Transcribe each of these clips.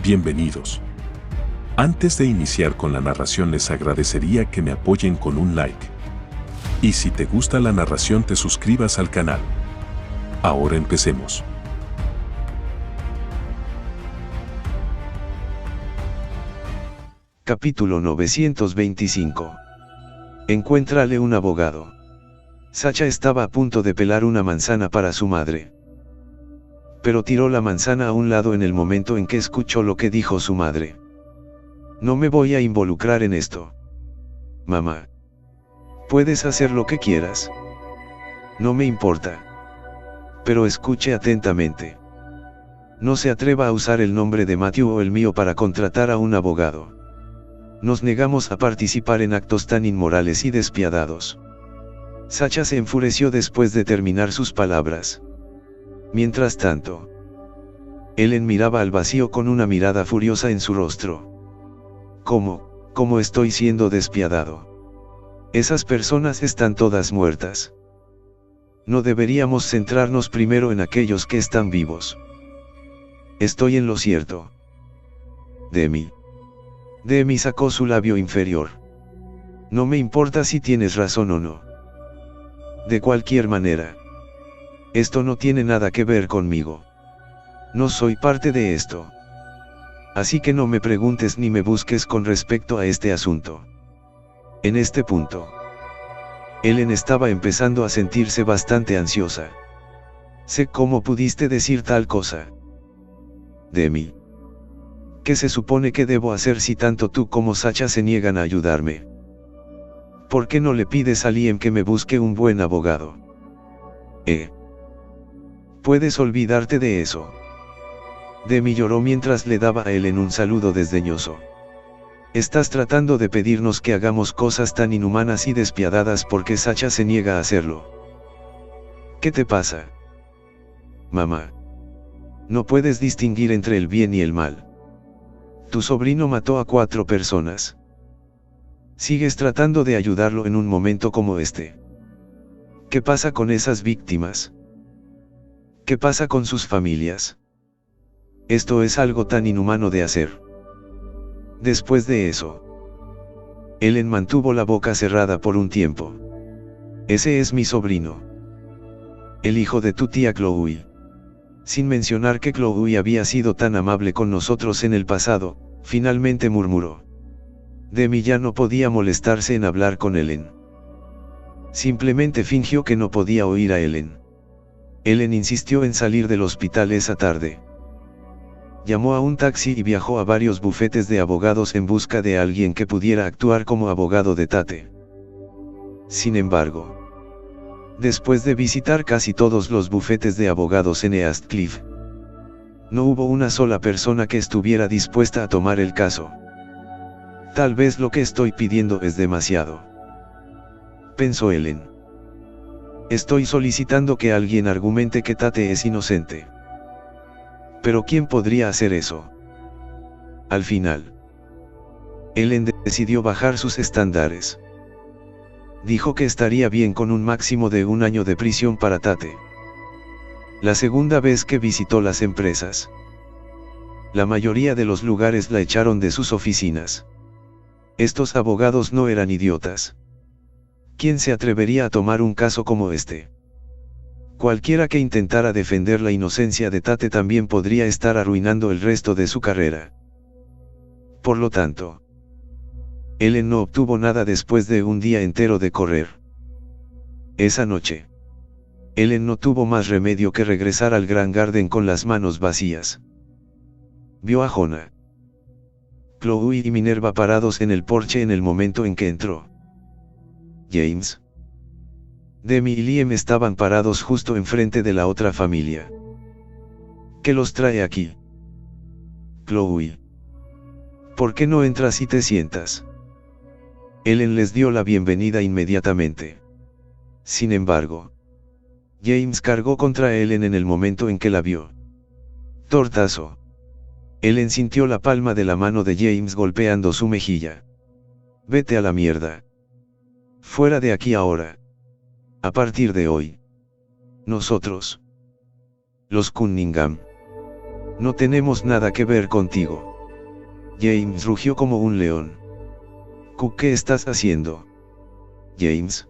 Bienvenidos. Antes de iniciar con la narración les agradecería que me apoyen con un like. Y si te gusta la narración te suscribas al canal. Ahora empecemos. Capítulo 925. Encuéntrale un abogado. Sacha estaba a punto de pelar una manzana para su madre. Pero tiró la manzana a un lado en el momento en que escuchó lo que dijo su madre. No me voy a involucrar en esto. Mamá. Puedes hacer lo que quieras. No me importa. Pero escuche atentamente. No se atreva a usar el nombre de Matthew o el mío para contratar a un abogado. Nos negamos a participar en actos tan inmorales y despiadados. Sacha se enfureció después de terminar sus palabras. Mientras tanto, Ellen miraba al vacío con una mirada furiosa en su rostro. ¿Cómo estoy siendo despiadado? Esas personas están todas muertas. ¿No deberíamos centrarnos primero en aquellos que están vivos? Estoy en lo cierto. Demi sacó su labio inferior. No me importa si tienes razón o no. De cualquier manera. Esto no tiene nada que ver conmigo. No soy parte de esto. Así que no me preguntes ni me busques con respecto a este asunto. En este punto, Ellen estaba empezando a sentirse bastante ansiosa. Sé cómo pudiste decir tal cosa. Demi. ¿Qué se supone que debo hacer si tanto tú como Sacha se niegan a ayudarme? ¿Por qué no le pides a Liam que me busque un buen abogado? Puedes olvidarte de eso. Demi lloró mientras le daba a Ellen un saludo desdeñoso. Estás tratando de pedirnos que hagamos cosas tan inhumanas y despiadadas porque Sacha se niega a hacerlo. ¿Qué te pasa? Mamá. No puedes distinguir entre el bien y el mal. Tu sobrino mató a 4 personas. Sigues tratando de ayudarlo en un momento como este. ¿Qué pasa con esas víctimas? ¿Qué pasa con sus familias? Esto es algo tan inhumano de hacer. Después de eso, Ellen mantuvo la boca cerrada por un tiempo. Ese es mi sobrino. El hijo de tu tía Chloe. Sin mencionar que Chloe había sido tan amable con nosotros en el pasado, finalmente murmuró. Demi ya no podía molestarse en hablar con Ellen. Simplemente fingió que no podía oír a Ellen. Ellen insistió en salir del hospital esa tarde. Llamó a un taxi y viajó a varios bufetes de abogados en busca de alguien que pudiera actuar como abogado de Tate. Sin embargo, después de visitar casi todos los bufetes de abogados en East Cliff, no hubo una sola persona que estuviera dispuesta a tomar el caso. Tal vez lo que estoy pidiendo es demasiado, pensó Ellen. Estoy solicitando que alguien argumente que Tate es inocente. Pero ¿quién podría hacer eso? Al final, Ellen decidió bajar sus estándares. Dijo que estaría bien con un máximo de 1 año de prisión para Tate. La segunda vez que visitó las empresas, la mayoría de los lugares la echaron de sus oficinas. Estos abogados no eran idiotas. ¿Quién se atrevería a tomar un caso como este? Cualquiera que intentara defender la inocencia de Tate también podría estar arruinando el resto de su carrera. Por lo tanto, Ellen no obtuvo nada después de un día entero de correr. Esa noche, Ellen no tuvo más remedio que regresar al Grand Garden con las manos vacías. Vio a Jonah, Chloe y Minerva parados en el porche en el momento en que entró. James, Demi y Liam estaban parados justo enfrente de la otra familia. ¿Qué los trae aquí? Chloe. ¿Por qué no entras y te sientas? Ellen les dio la bienvenida inmediatamente. Sin embargo, James cargó contra Ellen en el momento en que la vio. Tortazo. Ellen sintió la palma de la mano de James golpeando su mejilla. Vete a la mierda. Fuera de aquí ahora. A partir de hoy. Nosotros, los Cunningham, no tenemos nada que ver contigo. James rugió como un león. ¿Qué estás haciendo? James.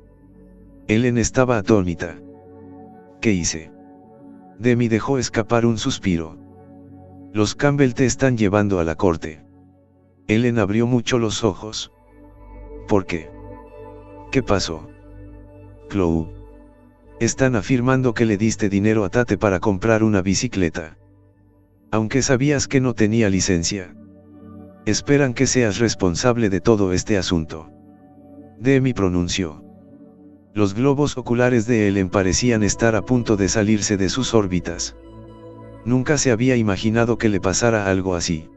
Ellen estaba atónita. ¿Qué hice? Demi dejó escapar un suspiro. Los Campbell te están llevando a la corte. Ellen abrió mucho los ojos. ¿Por qué? ¿Qué pasó? Chloe. Están afirmando que le diste dinero a Tate para comprar una bicicleta. Aunque sabías que no tenía licencia. Esperan que seas responsable de todo este asunto. Demi pronunció. Los globos oculares de Ellen parecían estar a punto de salirse de sus órbitas. Nunca se había imaginado que le pasara algo así.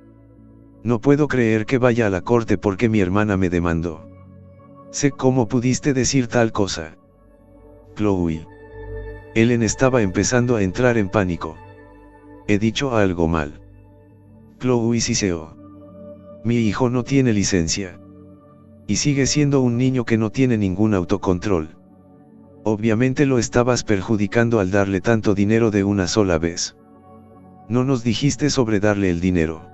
No puedo creer que vaya a la corte porque mi hermana me demandó. Sé cómo pudiste decir tal cosa. Chloe. Ellen estaba empezando a entrar en pánico. He dicho algo mal. Chloe siseó. Mi hijo no tiene licencia. Y sigue siendo un niño que no tiene ningún autocontrol. Obviamente lo estabas perjudicando al darle tanto dinero de una sola vez. No nos dijiste sobre darle el dinero.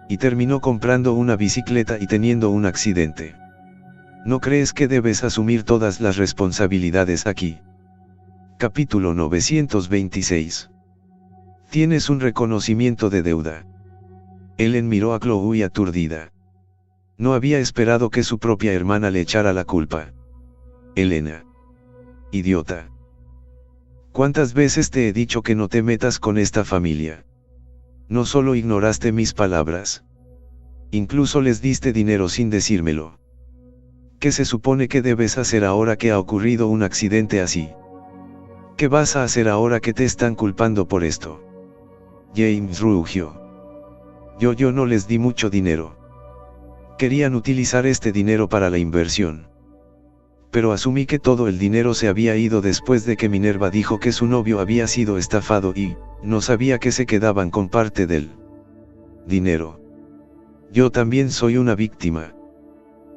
Y terminó comprando una bicicleta y teniendo un accidente. ¿No crees que debes asumir todas las responsabilidades aquí? Capítulo 926. Tienes un reconocimiento de deuda. Ellen miró a Chloe aturdida. No había esperado que su propia hermana le echara la culpa. Elena. Idiota. ¿Cuántas veces te he dicho que no te metas con esta familia? No solo ignoraste mis palabras. Incluso les diste dinero sin decírmelo. ¿Qué se supone que debes hacer ahora que ha ocurrido un accidente así? ¿Qué vas a hacer ahora que te están culpando por esto? James rugió. Yo no les di mucho dinero. Querían utilizar este dinero para la inversión. Pero asumí que todo el dinero se había ido después de que Minerva dijo que su novio había sido estafado y, no sabía que se quedaban con parte del dinero. Yo también soy una víctima.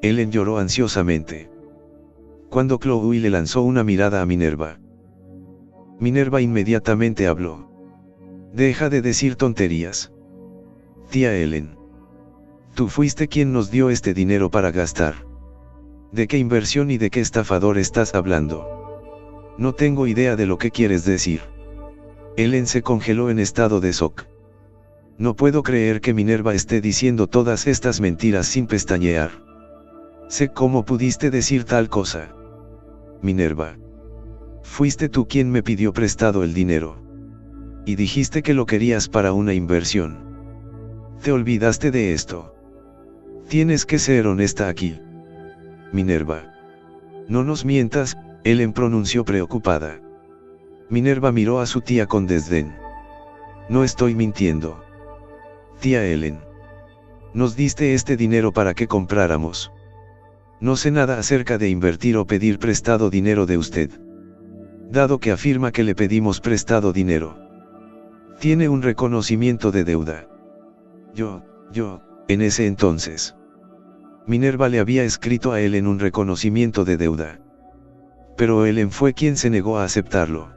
Ellen lloró ansiosamente. Cuando Chloe le lanzó una mirada a Minerva. Minerva inmediatamente habló. Deja de decir tonterías. Tía Ellen. Tú fuiste quien nos dio este dinero para gastar. ¿De qué inversión y de qué estafador estás hablando? No tengo idea de lo que quieres decir. Ellen se congeló en estado de shock. No puedo creer que Minerva esté diciendo todas estas mentiras sin pestañear. Sé cómo pudiste decir tal cosa. Minerva. Fuiste tú quien me pidió prestado el dinero. Y dijiste que lo querías para una inversión. Te olvidaste de esto. Tienes que ser honesta aquí. Minerva. No nos mientas, Ellen pronunció preocupada. Minerva miró a su tía con desdén. No estoy mintiendo. Tía Ellen. Nos diste este dinero para que compráramos. No sé nada acerca de invertir o pedir prestado dinero de usted. Dado que afirma que le pedimos prestado dinero. Tiene un reconocimiento de deuda. En ese entonces. Minerva le había escrito a Ellen un reconocimiento de deuda. Pero Ellen fue quien se negó a aceptarlo.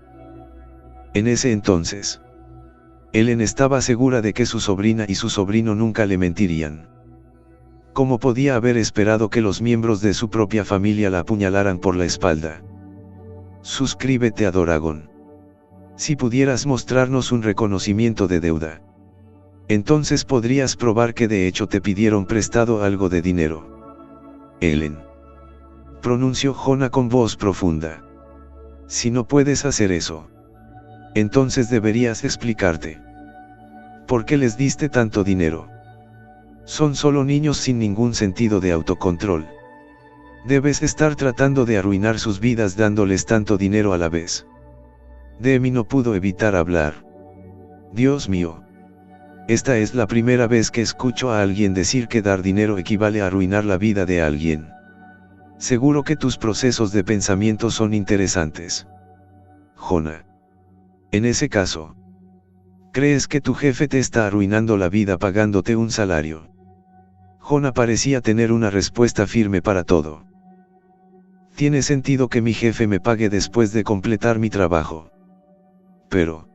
En ese entonces. Ellen estaba segura de que su sobrina y su sobrino nunca le mentirían. ¿Cómo podía haber esperado que los miembros de su propia familia la apuñalaran por la espalda? Suscríbete a Doragon. Si pudieras mostrarnos un reconocimiento de deuda. Entonces podrías probar que de hecho te pidieron prestado algo de dinero. Ellen. Pronunció Jonah con voz profunda. Si no puedes hacer eso. Entonces deberías explicarte. ¿Por qué les diste tanto dinero? Son solo niños sin ningún sentido de autocontrol. Debes estar tratando de arruinar sus vidas dándoles tanto dinero a la vez. Demi no pudo evitar hablar. Dios mío. Esta es la primera vez que escucho a alguien decir que dar dinero equivale a arruinar la vida de alguien. Seguro que tus procesos de pensamiento son interesantes. Jonah. En ese caso. ¿Crees que tu jefe te está arruinando la vida pagándote un salario? Jonah parecía tener una respuesta firme para todo. Tiene sentido que mi jefe me pague después de completar mi trabajo. Pero.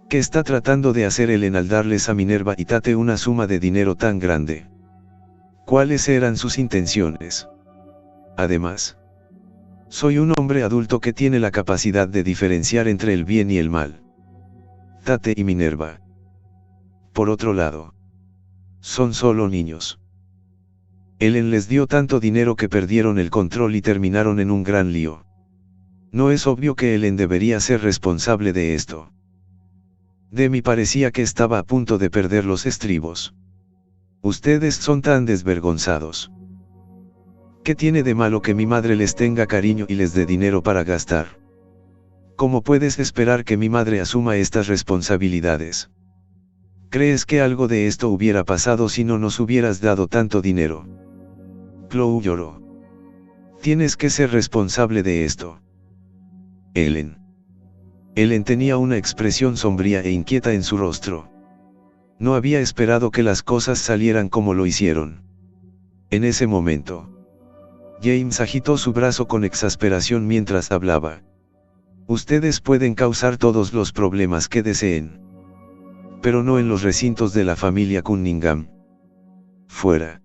¿Qué está tratando de hacer Ellen al darles a Minerva y Tate una suma de dinero tan grande? ¿Cuáles eran sus intenciones? Además, soy un hombre adulto que tiene la capacidad de diferenciar entre el bien y el mal. Tate y Minerva, por otro lado, son solo niños. Ellen les dio tanto dinero que perdieron el control y terminaron en un gran lío. ¿No es obvio que Ellen debería ser responsable de esto? Demi parecía que estaba a punto de perder los estribos. Ustedes son tan desvergonzados. ¿Qué tiene de malo que mi madre les tenga cariño y les dé dinero para gastar? ¿Cómo puedes esperar que mi madre asuma estas responsabilidades? ¿Crees que algo de esto hubiera pasado si no nos hubieras dado tanto dinero? Chloe lloró. Tienes que ser responsable de esto. Ellen. Ellen tenía una expresión sombría e inquieta en su rostro. No había esperado que las cosas salieran como lo hicieron. En ese momento, James agitó su brazo con exasperación mientras hablaba. Ustedes pueden causar todos los problemas que deseen, pero no en los recintos de la familia Cunningham. Fuera.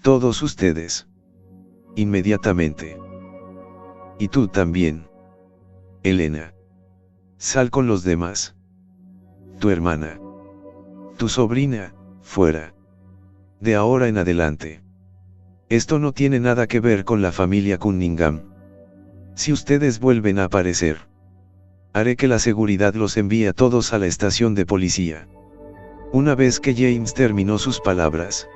Todos ustedes. Inmediatamente. Y tú también. Elena. Sal con los demás. Tu hermana. Tu sobrina, fuera. De ahora en adelante. Esto no tiene nada que ver con la familia Cunningham. Si ustedes vuelven a aparecer, haré que la seguridad los envíe a todos a la estación de policía. Una vez que James terminó sus palabras,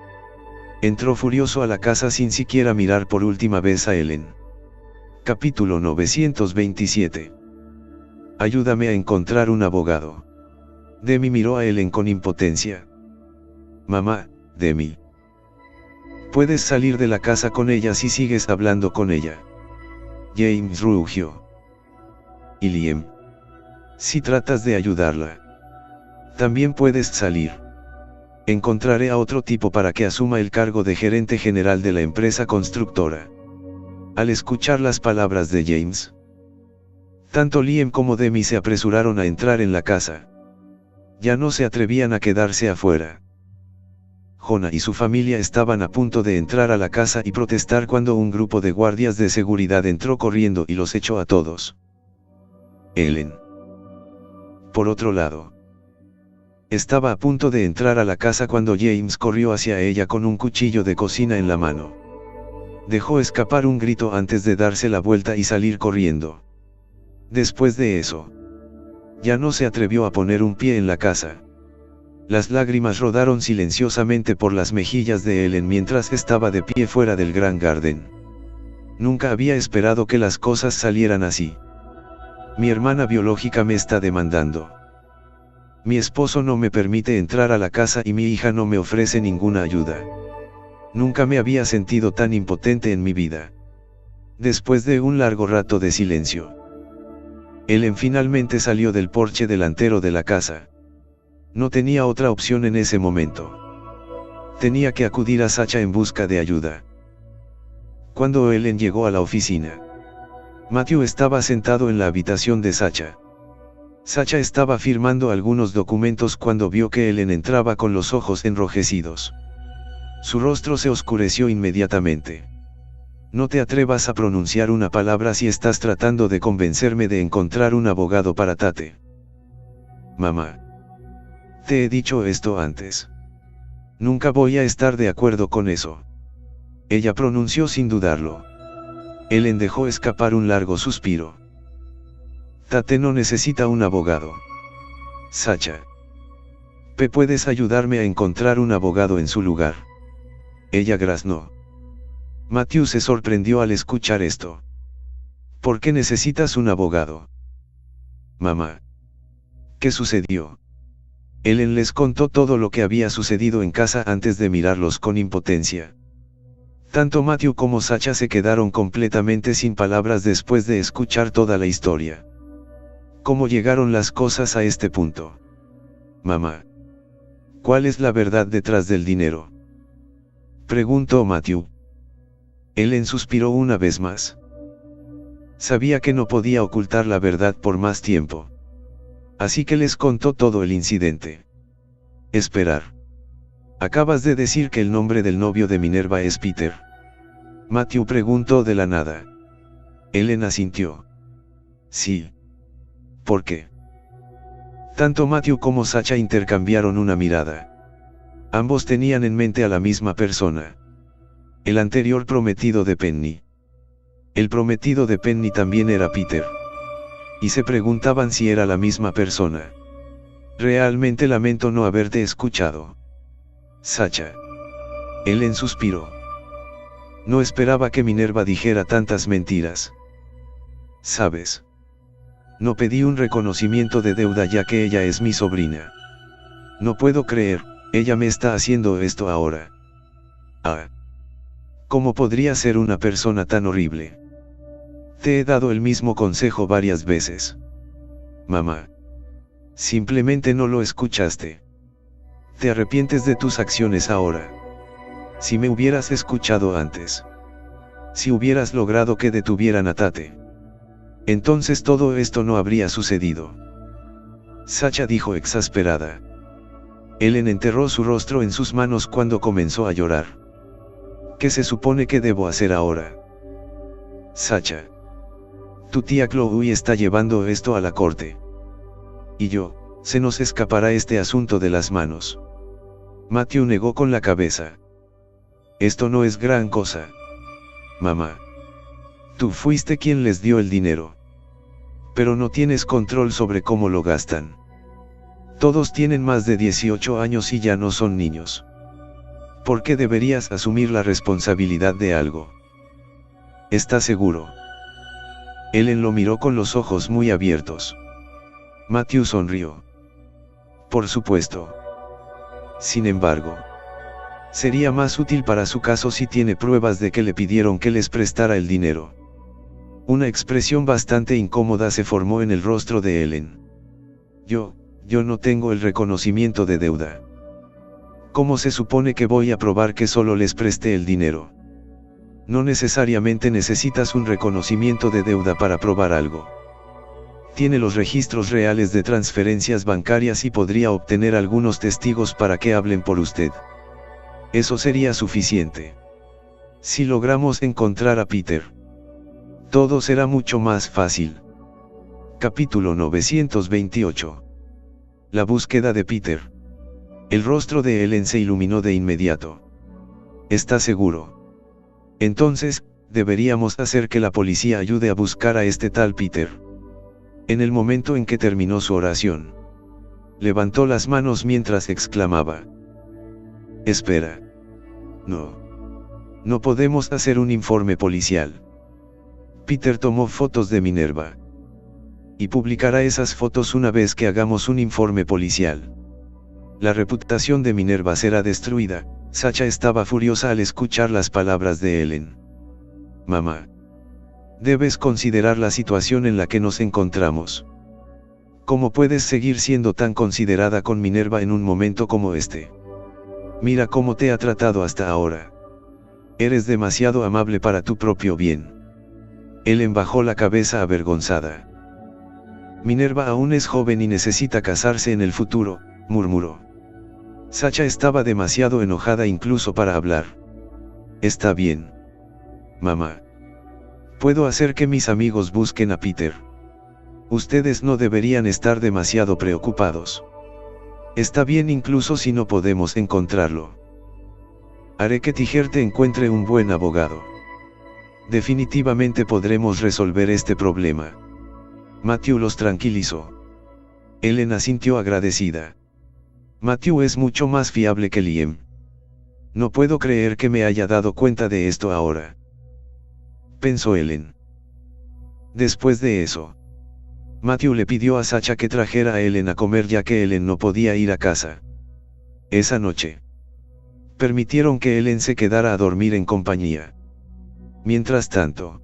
entró furioso a la casa sin siquiera mirar por última vez a Ellen. Capítulo 927. Ayúdame a encontrar un abogado. Demi miró a Ellen con impotencia. Mamá, Demi. Puedes salir de la casa con ella si sigues hablando con ella. James rugió. Y Liam. Si tratas de ayudarla, también puedes salir. Encontraré a otro tipo para que asuma el cargo de gerente general de la empresa constructora. Al escuchar las palabras de James, tanto Liam como Demi se apresuraron a entrar en la casa. Ya no se atrevían a quedarse afuera. Jonah y su familia estaban a punto de entrar a la casa y protestar cuando un grupo de guardias de seguridad entró corriendo y los echó a todos. Ellen, por otro lado, estaba a punto de entrar a la casa cuando James corrió hacia ella con un cuchillo de cocina en la mano. Dejó escapar un grito antes de darse la vuelta y salir corriendo. Después de eso, ya no se atrevió a poner un pie en la casa. Las lágrimas rodaron silenciosamente por las mejillas de Ellen mientras estaba de pie fuera del Grand Garden. Nunca había esperado que las cosas salieran así. Mi hermana biológica me está demandando. Mi esposo no me permite entrar a la casa y mi hija no me ofrece ninguna ayuda. Nunca me había sentido tan impotente en mi vida. Después de un largo rato de silencio, Ellen finalmente salió del porche delantero de la casa. No tenía otra opción en ese momento. Tenía que acudir a Sacha en busca de ayuda. Cuando Ellen llegó a la oficina, Matthew estaba sentado en la habitación de Sacha. Sacha estaba firmando algunos documentos cuando vio que Ellen entraba con los ojos enrojecidos. Su rostro se oscureció inmediatamente. No te atrevas a pronunciar una palabra si estás tratando de convencerme de encontrar un abogado para Tate. Mamá. Te he dicho esto antes. Nunca voy a estar de acuerdo con eso. Ella pronunció sin dudarlo. Ellen dejó escapar un largo suspiro. Tate no necesita un abogado. Sacha. ¿Puedes ayudarme a encontrar un abogado en su lugar? Ella graznó. Matthew se sorprendió al escuchar esto. ¿Por qué necesitas un abogado? Mamá. ¿Qué sucedió? Ellen les contó todo lo que había sucedido en casa antes de mirarlos con impotencia. Tanto Matthew como Sacha se quedaron completamente sin palabras después de escuchar toda la historia. ¿Cómo llegaron las cosas a este punto? Mamá. ¿Cuál es la verdad detrás del dinero? Preguntó Matthew. Ellen suspiró una vez más. Sabía que no podía ocultar la verdad por más tiempo. Así que les contó todo el incidente. Esperar. Acabas de decir que el nombre del novio de Minerva es Peter. Matthew preguntó de la nada. Ellen asintió. Sí. ¿Por qué? Tanto Matthew como Sacha intercambiaron una mirada. Ambos tenían en mente a la misma persona. El anterior prometido de Penny. El prometido de Penny también era Peter. Y se preguntaban si era la misma persona. Realmente lamento no haberte escuchado. Sacha. Ellen suspiró. No esperaba que Minerva dijera tantas mentiras. ¿Sabes? No pedí un reconocimiento de deuda ya que ella es mi sobrina. No puedo creer, ella me está haciendo esto ahora. Ah. ¿Cómo podría ser una persona tan horrible? Te he dado el mismo consejo varias veces. Mamá. Simplemente no lo escuchaste. Te arrepientes de tus acciones ahora. Si me hubieras escuchado antes. Si hubieras logrado que detuvieran a Tate. Entonces todo esto no habría sucedido. Sacha dijo exasperada. Ellen enterró su rostro en sus manos cuando comenzó a llorar. ¿Qué se supone que debo hacer ahora? Sacha. Tu tía Chloe está llevando esto a la corte. Y yo, se nos escapará este asunto de las manos. Matthew negó con la cabeza. Esto no es gran cosa. Mamá. Tú fuiste quien les dio el dinero. Pero no tienes control sobre cómo lo gastan. Todos tienen más de 18 años y ya no son niños. ¿Por qué deberías asumir la responsabilidad de algo? ¿Estás seguro? Ellen lo miró con los ojos muy abiertos. Matthew sonrió. Por supuesto. Sin embargo, sería más útil para su caso si tiene pruebas de que le pidieron que les prestara el dinero. Una expresión bastante incómoda se formó en el rostro de Ellen. Yo no tengo el reconocimiento de deuda. ¿Cómo se supone que voy a probar que solo les presté el dinero? No necesariamente necesitas un reconocimiento de deuda para probar algo. Tiene los registros reales de transferencias bancarias y podría obtener algunos testigos para que hablen por usted. Eso sería suficiente. Si logramos encontrar a Peter, todo será mucho más fácil. Capítulo 928. La búsqueda de Peter. El rostro de Ellen se iluminó de inmediato. ¿Está seguro? Entonces, deberíamos hacer que la policía ayude a buscar a este tal Peter. En el momento en que terminó su oración, levantó las manos mientras exclamaba. Espera. No podemos hacer un informe policial. Peter tomó fotos de Minerva. Y publicará esas fotos una vez que hagamos un informe policial. La reputación de Minerva será destruida. Sacha estaba furiosa al escuchar las palabras de Ellen. Mamá. Debes considerar la situación en la que nos encontramos. ¿Cómo puedes seguir siendo tan considerada con Minerva en un momento como este? Mira cómo te ha tratado hasta ahora. Eres demasiado amable para tu propio bien. Ellen bajó la cabeza avergonzada. Minerva aún es joven y necesita casarse en el futuro, murmuró. Sacha estaba demasiado enojada incluso para hablar. Está bien. Mamá. Puedo hacer que mis amigos busquen a Peter. Ustedes no deberían estar demasiado preocupados. Está bien incluso si no podemos encontrarlo. Haré que Tiger te encuentre un buen abogado. Definitivamente podremos resolver este problema. Matthew los tranquilizó. Ellen asintió agradecida. Matthew es mucho más fiable que Liam. No puedo creer que me haya dado cuenta de esto ahora. Pensó Ellen. Después de eso, Matthew le pidió a Sacha que trajera a Ellen a comer ya que Ellen no podía ir a casa. Esa noche, permitieron que Ellen se quedara a dormir en compañía. Mientras tanto,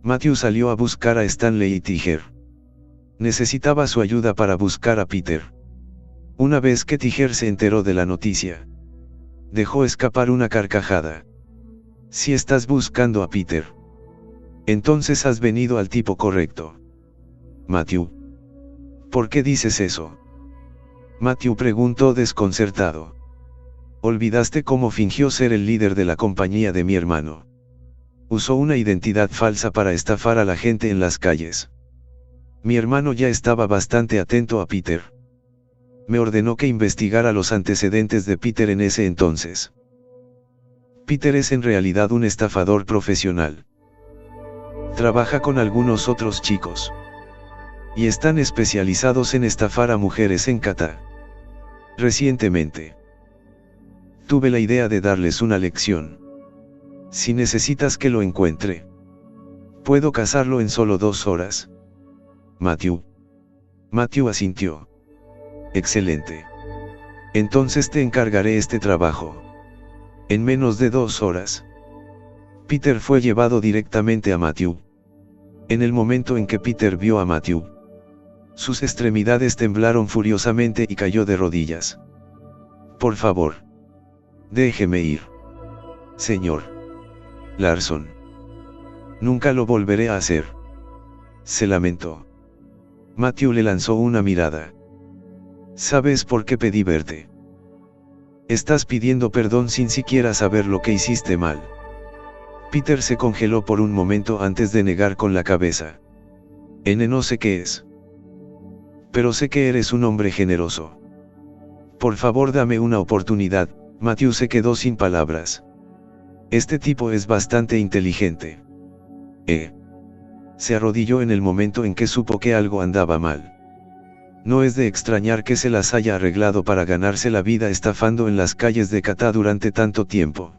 Matthew salió a buscar a Stanley y Tiger. Necesitaba su ayuda para buscar a Peter. Una vez que Tiger se enteró de la noticia, dejó escapar una carcajada. Si estás buscando a Peter, entonces has venido al tipo correcto. Matthew. ¿Por qué dices eso? Matthew preguntó desconcertado. ¿Olvidaste cómo fingió ser el líder de la compañía de mi hermano? Usó una identidad falsa para estafar a la gente en las calles. Mi hermano ya estaba bastante atento a Peter. Me ordenó que investigara los antecedentes de Peter en ese entonces. Peter es en realidad un estafador profesional. Trabaja con algunos otros chicos. Y están especializados en estafar a mujeres en Qatar. Recientemente, tuve la idea de darles una lección. Si necesitas que lo encuentre, puedo cazarlo en solo 2 horas. Matthew asintió. Excelente. Entonces te encargaré este trabajo. En menos de 2 horas. Peter fue llevado directamente a Matthew. En el momento en que Peter vio a Matthew, sus extremidades temblaron furiosamente y cayó de rodillas. Por favor, déjeme ir. Señor Larson. Nunca lo volveré a hacer. Se lamentó. Matthew le lanzó una mirada. ¿Sabes por qué pedí verte? Estás pidiendo perdón sin siquiera saber lo que hiciste mal. Peter se congeló por un momento antes de negar con la cabeza. No sé qué es. Pero sé que eres un hombre generoso. Por favor, dame una oportunidad. Matthew se quedó sin palabras. Este tipo es bastante inteligente. Se arrodilló en el momento en que supo que algo andaba mal. No es de extrañar que se las haya arreglado para ganarse la vida estafando en las calles de Qatar durante tanto tiempo.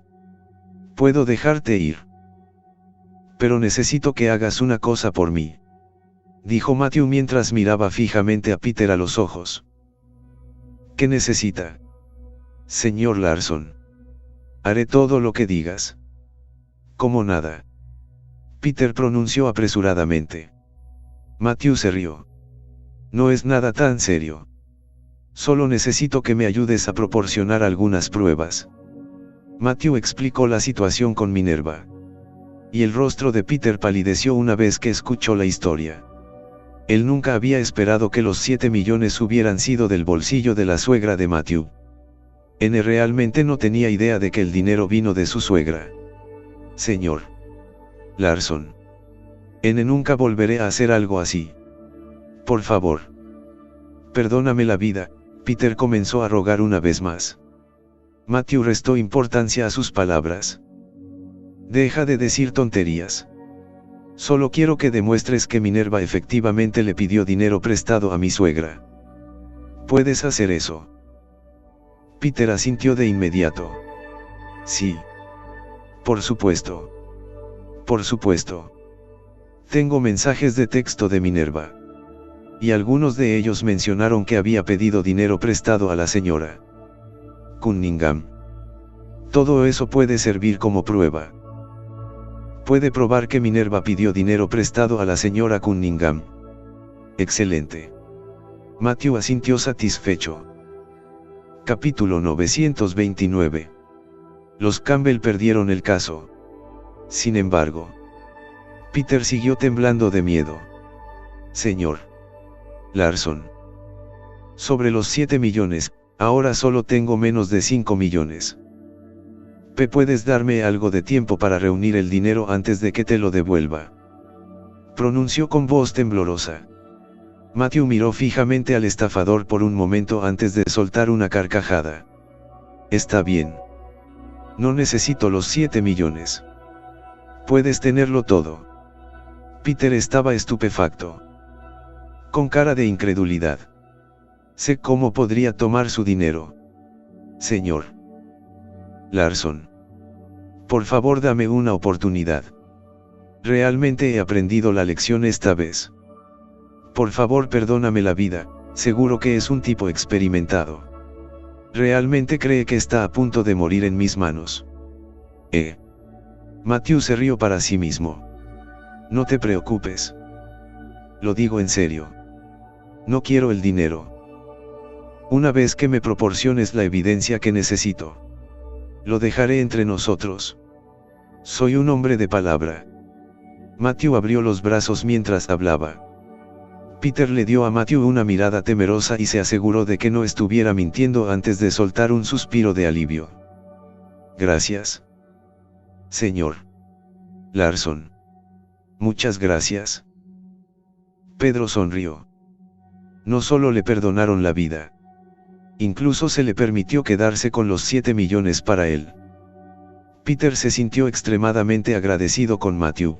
Puedo dejarte ir. Pero necesito que hagas una cosa por mí, dijo Matthew mientras miraba fijamente a Peter a los ojos. ¿Qué necesita? Señor Larson. Haré todo lo que digas. Como nada. Peter pronunció apresuradamente. Matthew se rió. No es nada tan serio. Solo necesito que me ayudes a proporcionar algunas pruebas. Matthew explicó la situación con Minerva. Y el rostro de Peter palideció una vez que escuchó la historia. Él nunca había esperado que los 7 millones hubieran sido del bolsillo de la suegra de Matthew. Realmente no tenía idea de que el dinero vino de su suegra. Señor Larson. Nunca volveré a hacer algo así. Por favor. Perdóname la vida. Peter comenzó a rogar una vez más. Matthew restó importancia a sus palabras. Deja de decir tonterías. Solo quiero que demuestres que Minerva efectivamente le pidió dinero prestado a mi suegra. ¿Puedes hacer eso? Peter asintió de inmediato. Sí. Por supuesto. Por supuesto. Tengo mensajes de texto de Minerva. Y algunos de ellos mencionaron que había pedido dinero prestado a la señora Cunningham. Todo eso puede servir como prueba. Puede probar que Minerva pidió dinero prestado a la señora Cunningham. Excelente. Matthew asintió satisfecho. Capítulo 929. Los Campbell perdieron el caso. Sin embargo, Peter siguió temblando de miedo. Señor Larson. Sobre los 7 millones, ahora solo tengo menos de 5 millones. ¿Puedes darme algo de tiempo para reunir el dinero antes de que te lo devuelva? Pronunció con voz temblorosa. Matthew miró fijamente al estafador por un momento antes de soltar una carcajada. Está bien. No necesito los 7 millones. Puedes tenerlo todo. Peter estaba estupefacto. Con cara de incredulidad. Sé cómo podría tomar su dinero. Señor Larson. Por favor, dame una oportunidad. Realmente he aprendido la lección esta vez. Por favor, perdóname la vida. Seguro que es un tipo experimentado. Realmente cree que está a punto de morir en mis manos. Matthew se rió para sí mismo. No te preocupes. Lo digo en serio. No quiero el dinero. Una vez que me proporciones la evidencia que necesito, lo dejaré entre nosotros. Soy un hombre de palabra. Matthew abrió los brazos mientras hablaba. Peter le dio a Matthew una mirada temerosa y se aseguró de que no estuviera mintiendo antes de soltar un suspiro de alivio. Gracias, señor Larson. Muchas gracias. Pedro sonrió. No solo le perdonaron la vida. Incluso se le permitió quedarse con los 7 millones para él. Peter se sintió extremadamente agradecido con Matthew.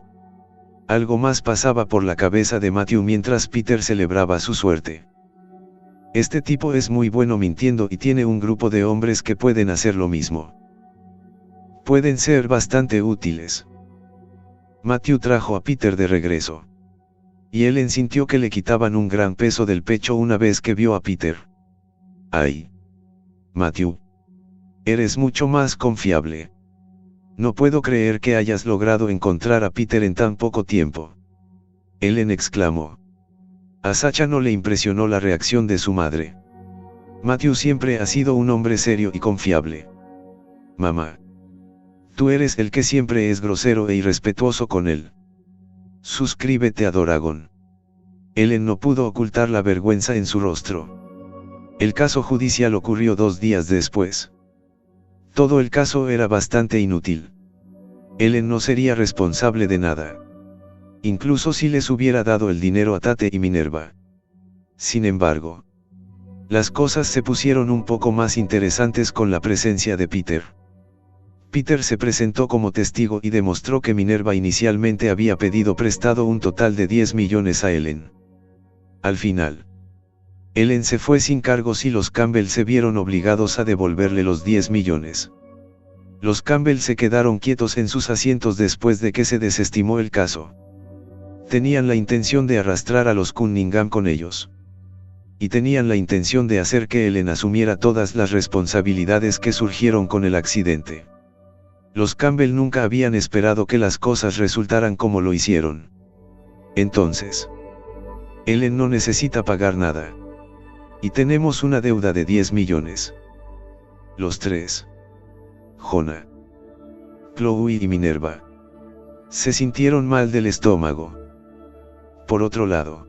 Algo más pasaba por la cabeza de Matthew mientras Peter celebraba su suerte. Este tipo es muy bueno mintiendo y tiene un grupo de hombres que pueden hacer lo mismo. Pueden ser bastante útiles. Matthew trajo a Peter de regreso. Y Ellen sintió que le quitaban un gran peso del pecho una vez que vio a Peter. ¡Ay! Matthew. Eres mucho más confiable. No puedo creer que hayas logrado encontrar a Peter en tan poco tiempo. Ellen exclamó. A Sacha no le impresionó la reacción de su madre. Matthew siempre ha sido un hombre serio y confiable. Mamá. Tú eres el que siempre es grosero e irrespetuoso con él. Suscríbete a Doragon. Ellen no pudo ocultar la vergüenza en su rostro. El caso judicial ocurrió 2 días después. Todo el caso era bastante inútil. Ellen no sería responsable de nada. Incluso si les hubiera dado el dinero a Tate y Minerva. Sin embargo, las cosas se pusieron un poco más interesantes con la presencia de Peter. Peter se presentó como testigo y demostró que Minerva inicialmente había pedido prestado un total de 10 millones a Ellen. Al final, Ellen se fue sin cargos y los Campbell se vieron obligados a devolverle los 10 millones. Los Campbell se quedaron quietos en sus asientos después de que se desestimó el caso. Tenían la intención de arrastrar a los Cunningham con ellos. Y tenían la intención de hacer que Ellen asumiera todas las responsabilidades que surgieron con el accidente. Los Campbell nunca habían esperado que las cosas resultaran como lo hicieron. Entonces, Ellen no necesita pagar nada. Y tenemos una deuda de 10 millones. Los 3. Jonah, Chloe y Minerva. Se sintieron mal del estómago. Por otro lado,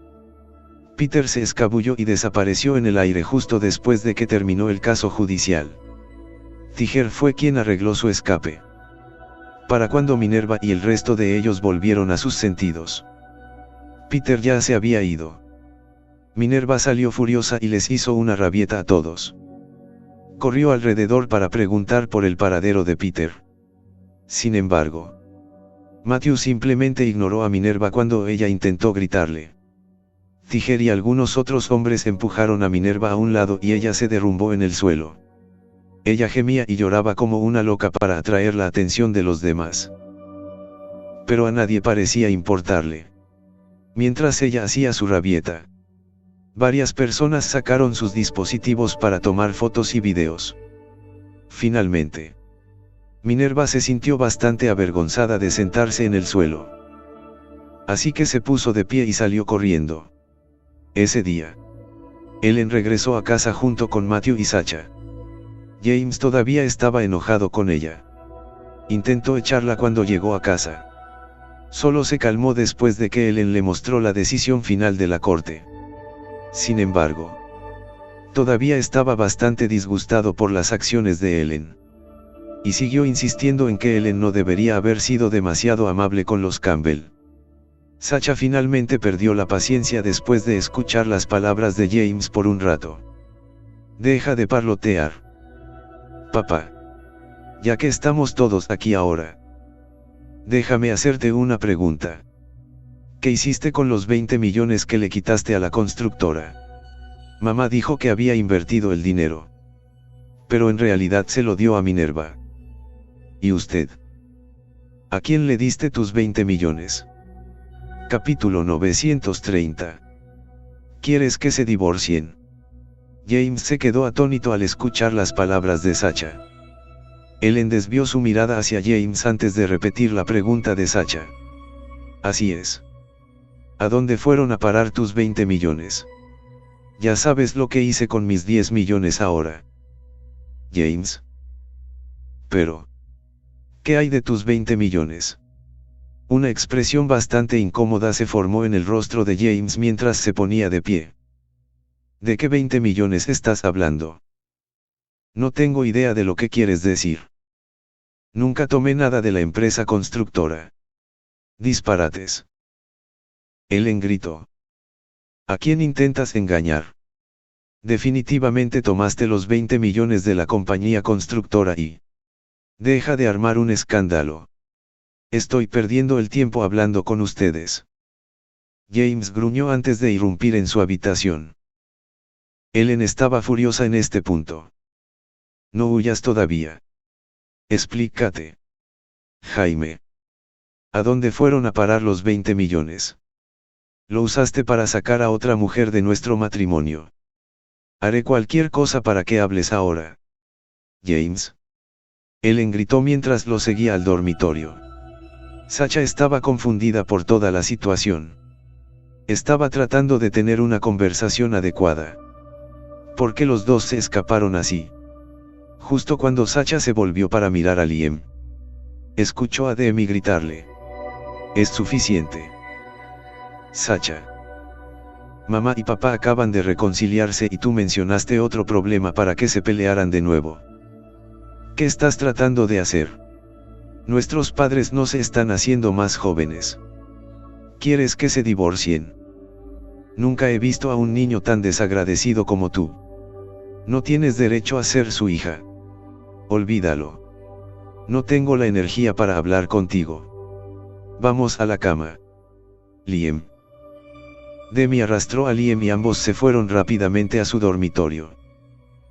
Peter se escabulló y desapareció en el aire justo después de que terminó el caso judicial. Tiger fue quien arregló su escape. Para cuando Minerva y el resto de ellos volvieron a sus sentidos, Peter ya se había ido. Minerva salió furiosa y les hizo una rabieta a todos. Corrió alrededor para preguntar por el paradero de Peter. Sin embargo, Matthew simplemente ignoró a Minerva cuando ella intentó gritarle. Tiger y algunos otros hombres empujaron a Minerva a un lado y ella se derrumbó en el suelo. Ella gemía y lloraba como una loca para atraer la atención de los demás. Pero a nadie parecía importarle. Mientras ella hacía su rabieta, varias personas sacaron sus dispositivos para tomar fotos y videos. Finalmente, Minerva se sintió bastante avergonzada de sentarse en el suelo. Así que se puso de pie y salió corriendo. Ese día, Ellen regresó a casa junto con Matthew y Sacha. James todavía estaba enojado con ella. Intentó echarla cuando llegó a casa. Solo se calmó después de que Ellen le mostró la decisión final de la corte. Sin embargo, todavía estaba bastante disgustado por las acciones de Ellen. Y siguió insistiendo en que Ellen no debería haber sido demasiado amable con los Campbell. Sacha finalmente perdió la paciencia después de escuchar las palabras de James por un rato. Deja de parlotear, papá. Ya que estamos todos aquí ahora, déjame hacerte una pregunta. ¿Qué hiciste con los 20 millones que le quitaste a la constructora? Mamá dijo que había invertido el dinero. Pero en realidad se lo dio a Minerva. ¿Y usted? ¿A quién le diste tus 20 millones? Capítulo 930. ¿Quieres que se divorcien? James se quedó atónito al escuchar las palabras de Sacha. Ellen desvió su mirada hacia James antes de repetir la pregunta de Sacha. Así es. ¿A dónde fueron a parar tus 20 millones? Ya sabes lo que hice con mis 10 millones ahora. James. Pero, ¿qué hay de tus 20 millones? Una expresión bastante incómoda se formó en el rostro de James mientras se ponía de pie. ¿De qué 20 millones estás hablando? No tengo idea de lo que quieres decir. Nunca tomé nada de la empresa constructora. Disparates. Ellen gritó. ¿A quién intentas engañar? Definitivamente tomaste los 20 millones de la compañía constructora y... Deja de armar un escándalo. Estoy perdiendo el tiempo hablando con ustedes. James gruñó antes de irrumpir en su habitación. Ellen estaba furiosa en este punto. No huyas todavía. Explícate. Jaime. ¿A dónde fueron a parar los 20 millones? Lo usaste para sacar a otra mujer de nuestro matrimonio. Haré cualquier cosa para que hables ahora. James. Ellen gritó mientras lo seguía al dormitorio. Sacha estaba confundida por toda la situación. Estaba tratando de tener una conversación adecuada. ¿Por qué los dos se escaparon así? Justo cuando Sacha se volvió para mirar a Liam, escuchó a Demi gritarle. Es suficiente. Sacha. Mamá y papá acaban de reconciliarse y tú mencionaste otro problema para que se pelearan de nuevo. ¿Qué estás tratando de hacer? Nuestros padres no se están haciendo más jóvenes. ¿Quieres que se divorcien? Nunca he visto a un niño tan desagradecido como tú. No tienes derecho a ser su hija. Olvídalo. No tengo la energía para hablar contigo. Vamos a la cama. Liam. Demi arrastró a Liam y ambos se fueron rápidamente a su dormitorio.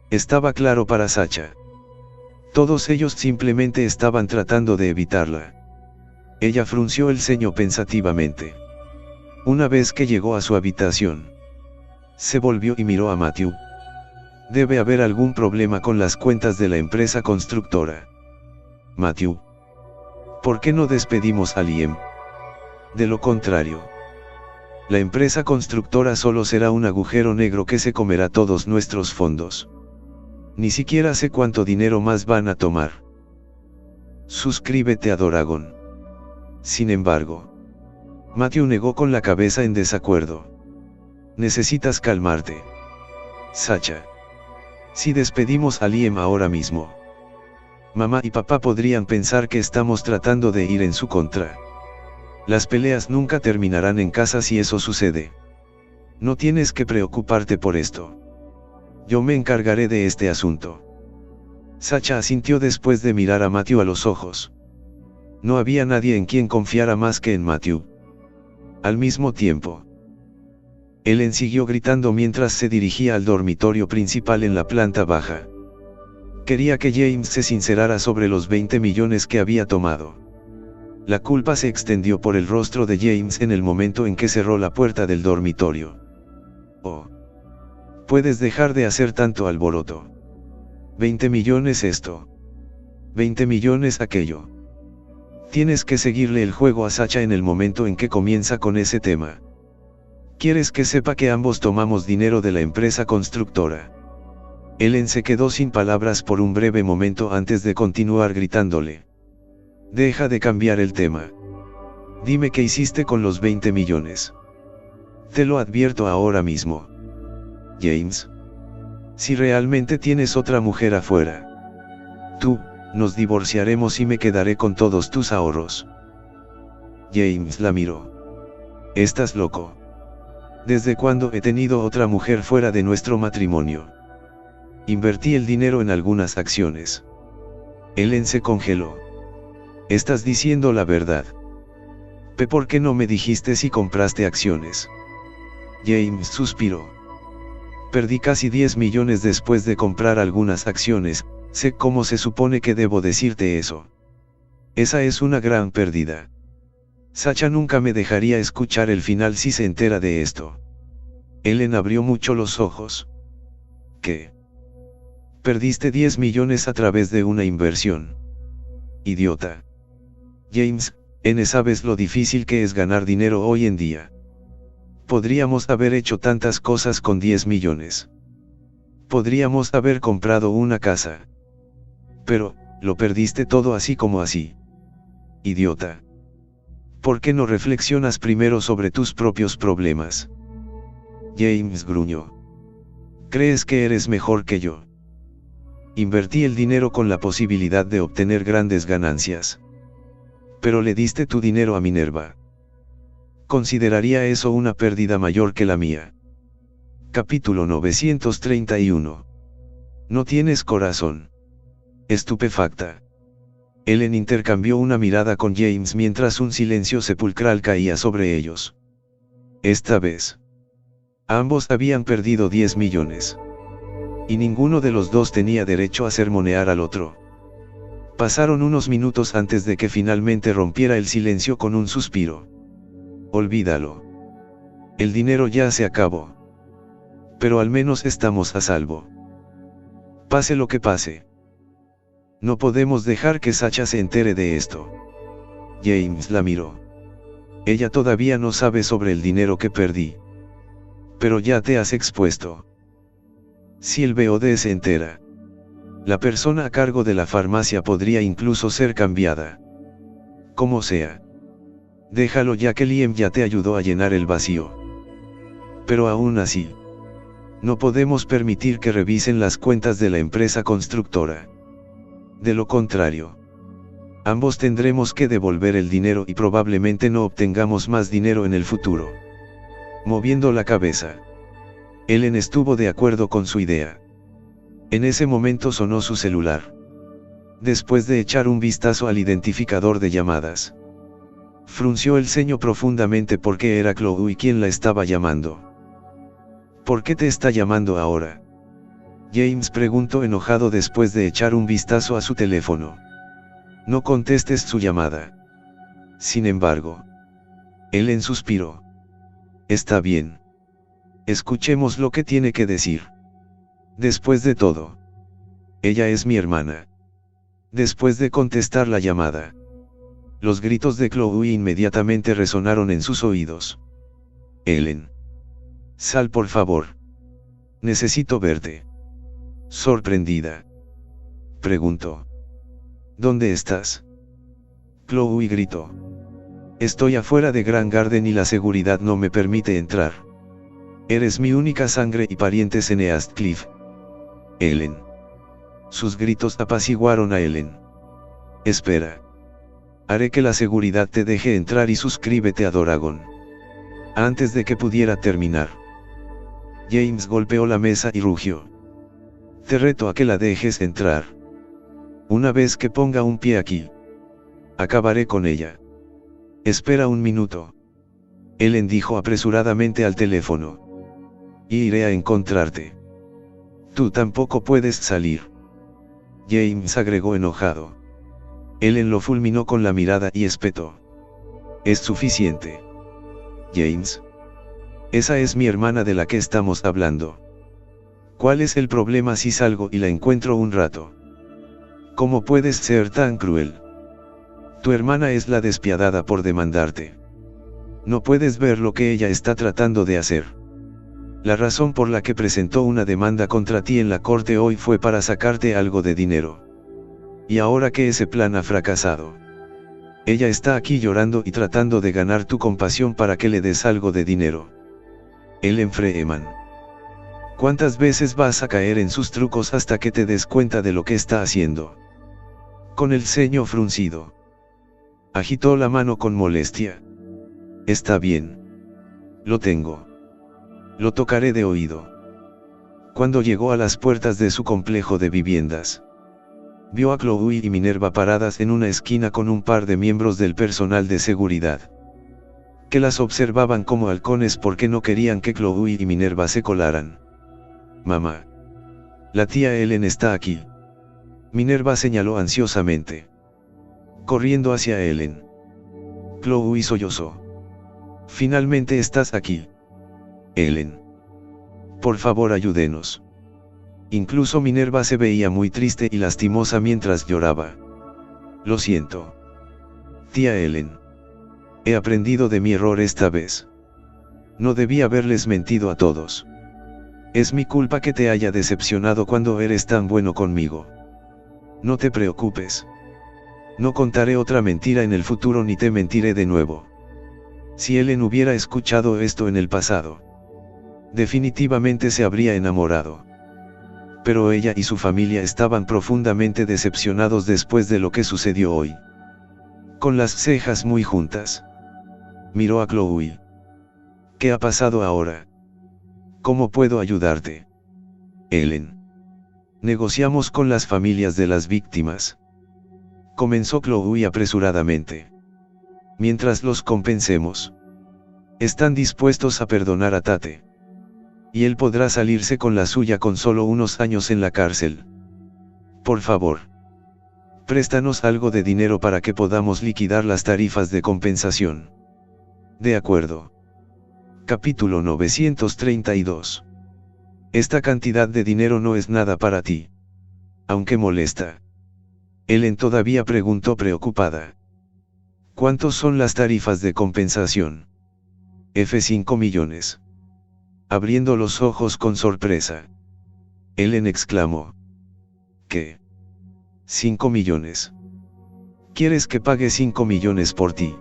Estaba claro para Sacha. Todos ellos simplemente estaban tratando de evitarla. Ella frunció el ceño pensativamente. Una vez que llegó a su habitación, se volvió y miró a Matthew. Debe haber algún problema con las cuentas de la empresa constructora. Matthew. ¿Por qué no despedimos a Liam? De lo contrario, la empresa constructora solo será un agujero negro que se comerá todos nuestros fondos. Ni siquiera sé cuánto dinero más van a tomar. Suscríbete a Doragon. Sin embargo, Matthew negó con la cabeza en desacuerdo. Necesitas calmarte. Sacha. Si despedimos a Liam ahora mismo, mamá y papá podrían pensar que estamos tratando de ir en su contra. Las peleas nunca terminarán en casa si eso sucede. No tienes que preocuparte por esto. Yo me encargaré de este asunto. Sacha asintió después de mirar a Matthew a los ojos. No había nadie en quien confiara más que en Matthew. Al mismo tiempo, Ellen siguió gritando mientras se dirigía al dormitorio principal en la planta baja. Quería que James se sincerara sobre los 20 millones que había tomado. La culpa se extendió por el rostro de James en el momento en que cerró la puerta del dormitorio. Oh. Puedes dejar de hacer tanto alboroto. 20 millones esto. 20 millones aquello. Tienes que seguirle el juego a Sacha en el momento en que comienza con ese tema. ¿Quieres que sepa que ambos tomamos dinero de la empresa constructora? Ellen se quedó sin palabras por un breve momento antes de continuar gritándole. Deja de cambiar el tema. Dime qué hiciste con los 20 millones. Te lo advierto ahora mismo. James. Si realmente tienes otra mujer afuera, nos divorciaremos y me quedaré con todos tus ahorros. James la miró. ¿Estás loco? ¿Desde cuándo he tenido otra mujer fuera de nuestro matrimonio? Invertí el dinero en algunas acciones. Ellen se congeló. Estás diciendo la verdad. ¿Por qué no me dijiste si compraste acciones? James suspiró. Perdí casi 10 millones después de comprar algunas acciones. Sé cómo se supone que debo decirte eso. Esa es una gran pérdida. Sacha nunca me dejaría escuchar el final si se entera de esto. Ellen abrió mucho los ojos. ¿Qué? Perdiste 10 millones a través de una inversión. Idiota. James, ¿sabes lo difícil que es ganar dinero hoy en día? Podríamos haber hecho tantas cosas con 10 millones. Podríamos haber comprado una casa. Pero, lo perdiste todo así como así. Idiota. ¿Por qué no reflexionas primero sobre tus propios problemas? James gruñó. ¿Crees que eres mejor que yo? Invertí el dinero con la posibilidad de obtener grandes ganancias. Pero le diste tu dinero a Minerva. ¿Consideraría eso una pérdida mayor que la mía? Capítulo 931. No tienes corazón. Estupefacta. Ellen intercambió una mirada con James mientras un silencio sepulcral caía sobre ellos. Esta vez, ambos habían perdido 10 millones. Y ninguno de los dos tenía derecho a sermonear al otro. Pasaron unos minutos antes de que finalmente rompiera el silencio con un suspiro. Olvídalo. El dinero ya se acabó. Pero al menos estamos a salvo. Pase lo que pase. No podemos dejar que Sacha se entere de esto. James la miró. Ella todavía no sabe sobre el dinero que perdí. Pero ya te has expuesto. Si el BOD se entera, la persona a cargo de la farmacia podría incluso ser cambiada. Como sea. Déjalo ya que Liam ya te ayudó a llenar el vacío. Pero aún así, no podemos permitir que revisen las cuentas de la empresa constructora. De lo contrario, ambos tendremos que devolver el dinero y probablemente no obtengamos más dinero en el futuro. Moviendo la cabeza, Ellen estuvo de acuerdo con su idea. En ese momento sonó su celular. Después de echar un vistazo al identificador de llamadas, frunció el ceño profundamente porque era Chloe quien la estaba llamando. ¿Por qué te está llamando ahora? James preguntó enojado después de echar un vistazo a su teléfono. No contestes su llamada. Sin embargo, Ellen suspiró. Está bien. Escuchemos lo que tiene que decir. Después de todo, ella es mi hermana. Después de contestar la llamada, los gritos de Chloe inmediatamente resonaron en sus oídos. Ellen. Sal por favor. Necesito verte. Sorprendida, preguntó. ¿Dónde estás? Chloe gritó. Estoy afuera de Grand Garden y la seguridad no me permite entrar. Eres mi única sangre y parientes en Eastcliff. Ellen. Sus gritos apaciguaron a Ellen. Espera. Haré que la seguridad te deje entrar y suscríbete a Doragon. Antes de que pudiera terminar, James golpeó la mesa y rugió. Te reto a que la dejes entrar. Una vez que ponga un pie aquí, acabaré con ella. Espera un minuto. Ellen dijo apresuradamente al teléfono. Y iré a encontrarte. Tú tampoco puedes salir. James agregó enojado. Ellen lo fulminó con la mirada y espetó. Es suficiente. James. Esa es mi hermana de la que estamos hablando. ¿Cuál es el problema si salgo y la encuentro un rato? ¿Cómo puedes ser tan cruel? Tu hermana es la despiadada por demandarte. No puedes ver lo que ella está tratando de hacer. La razón por la que presentó una demanda contra ti en la corte hoy fue para sacarte algo de dinero. Y ahora que ese plan ha fracasado, ella está aquí llorando y tratando de ganar tu compasión para que le des algo de dinero. Ellen Freeman. ¿Cuántas veces vas a caer en sus trucos hasta que te des cuenta de lo que está haciendo? Con el ceño fruncido, agitó la mano con molestia. Está bien. Lo tengo. Lo tocaré de oído. Cuando llegó a las puertas de su complejo de viviendas, vio a Chloe y Minerva paradas en una esquina con un par de miembros del personal de seguridad, que las observaban como halcones porque no querían que Chloe y Minerva se colaran. Mamá. La tía Ellen está aquí. Minerva señaló ansiosamente, corriendo hacia Ellen. Chloe sollozó. Finalmente estás aquí. Ellen. Por favor ayúdenos. Incluso Minerva se veía muy triste y lastimosa mientras lloraba. Lo siento. Tía Ellen. He aprendido de mi error esta vez. No debí haberles mentido a todos. Es mi culpa que te haya decepcionado cuando eres tan bueno conmigo. No te preocupes. No contaré otra mentira en el futuro ni te mentiré de nuevo. Si Ellen hubiera escuchado esto en el pasado, definitivamente se habría enamorado. Pero ella y su familia estaban profundamente decepcionados después de lo que sucedió hoy. Con las cejas muy juntas, miró a Chloe. ¿Qué ha pasado ahora? ¿Cómo puedo ayudarte? Ellen. Negociamos con las familias de las víctimas. Comenzó Chloe apresuradamente. Mientras los compensemos, están dispuestos a perdonar a Tate. Y él podrá salirse con la suya con solo unos años en la cárcel. Por favor, préstanos algo de dinero para que podamos liquidar las tarifas de compensación. De acuerdo. Capítulo 932. Esta cantidad de dinero no es nada para ti. Aunque molesta. Ellen todavía preguntó preocupada. ¿Cuántos son las tarifas de compensación? F5 millones. Abriendo los ojos con sorpresa, Ellen exclamó. ¿Qué? 5 millones. ¿Quieres que pague 5 millones por ti?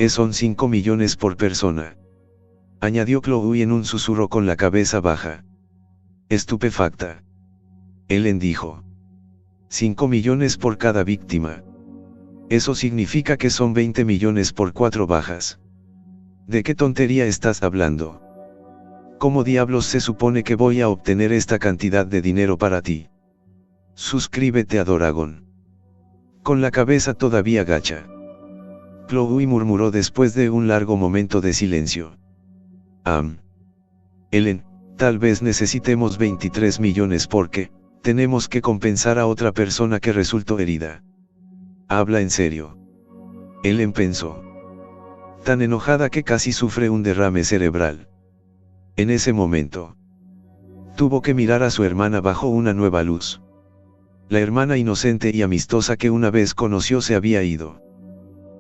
Son 5 millones por persona. Añadió Chloe en un susurro con la cabeza baja. Estupefacta. Ellen dijo. 5 millones por cada víctima. Eso significa que son 20 millones por 4 bajas. ¿De qué tontería estás hablando? ¿Cómo diablos se supone que voy a obtener esta cantidad de dinero para ti? Suscríbete a Doragon. Con la cabeza todavía gacha, Chloe murmuró después de un largo momento de silencio. Ellen, tal vez necesitemos 23 millones porque tenemos que compensar a otra persona que resultó herida. Habla en serio. Ellen pensó. Tan enojada que casi sufre un derrame cerebral. En ese momento, tuvo que mirar a su hermana bajo una nueva luz. La hermana inocente y amistosa que una vez conoció se había ido.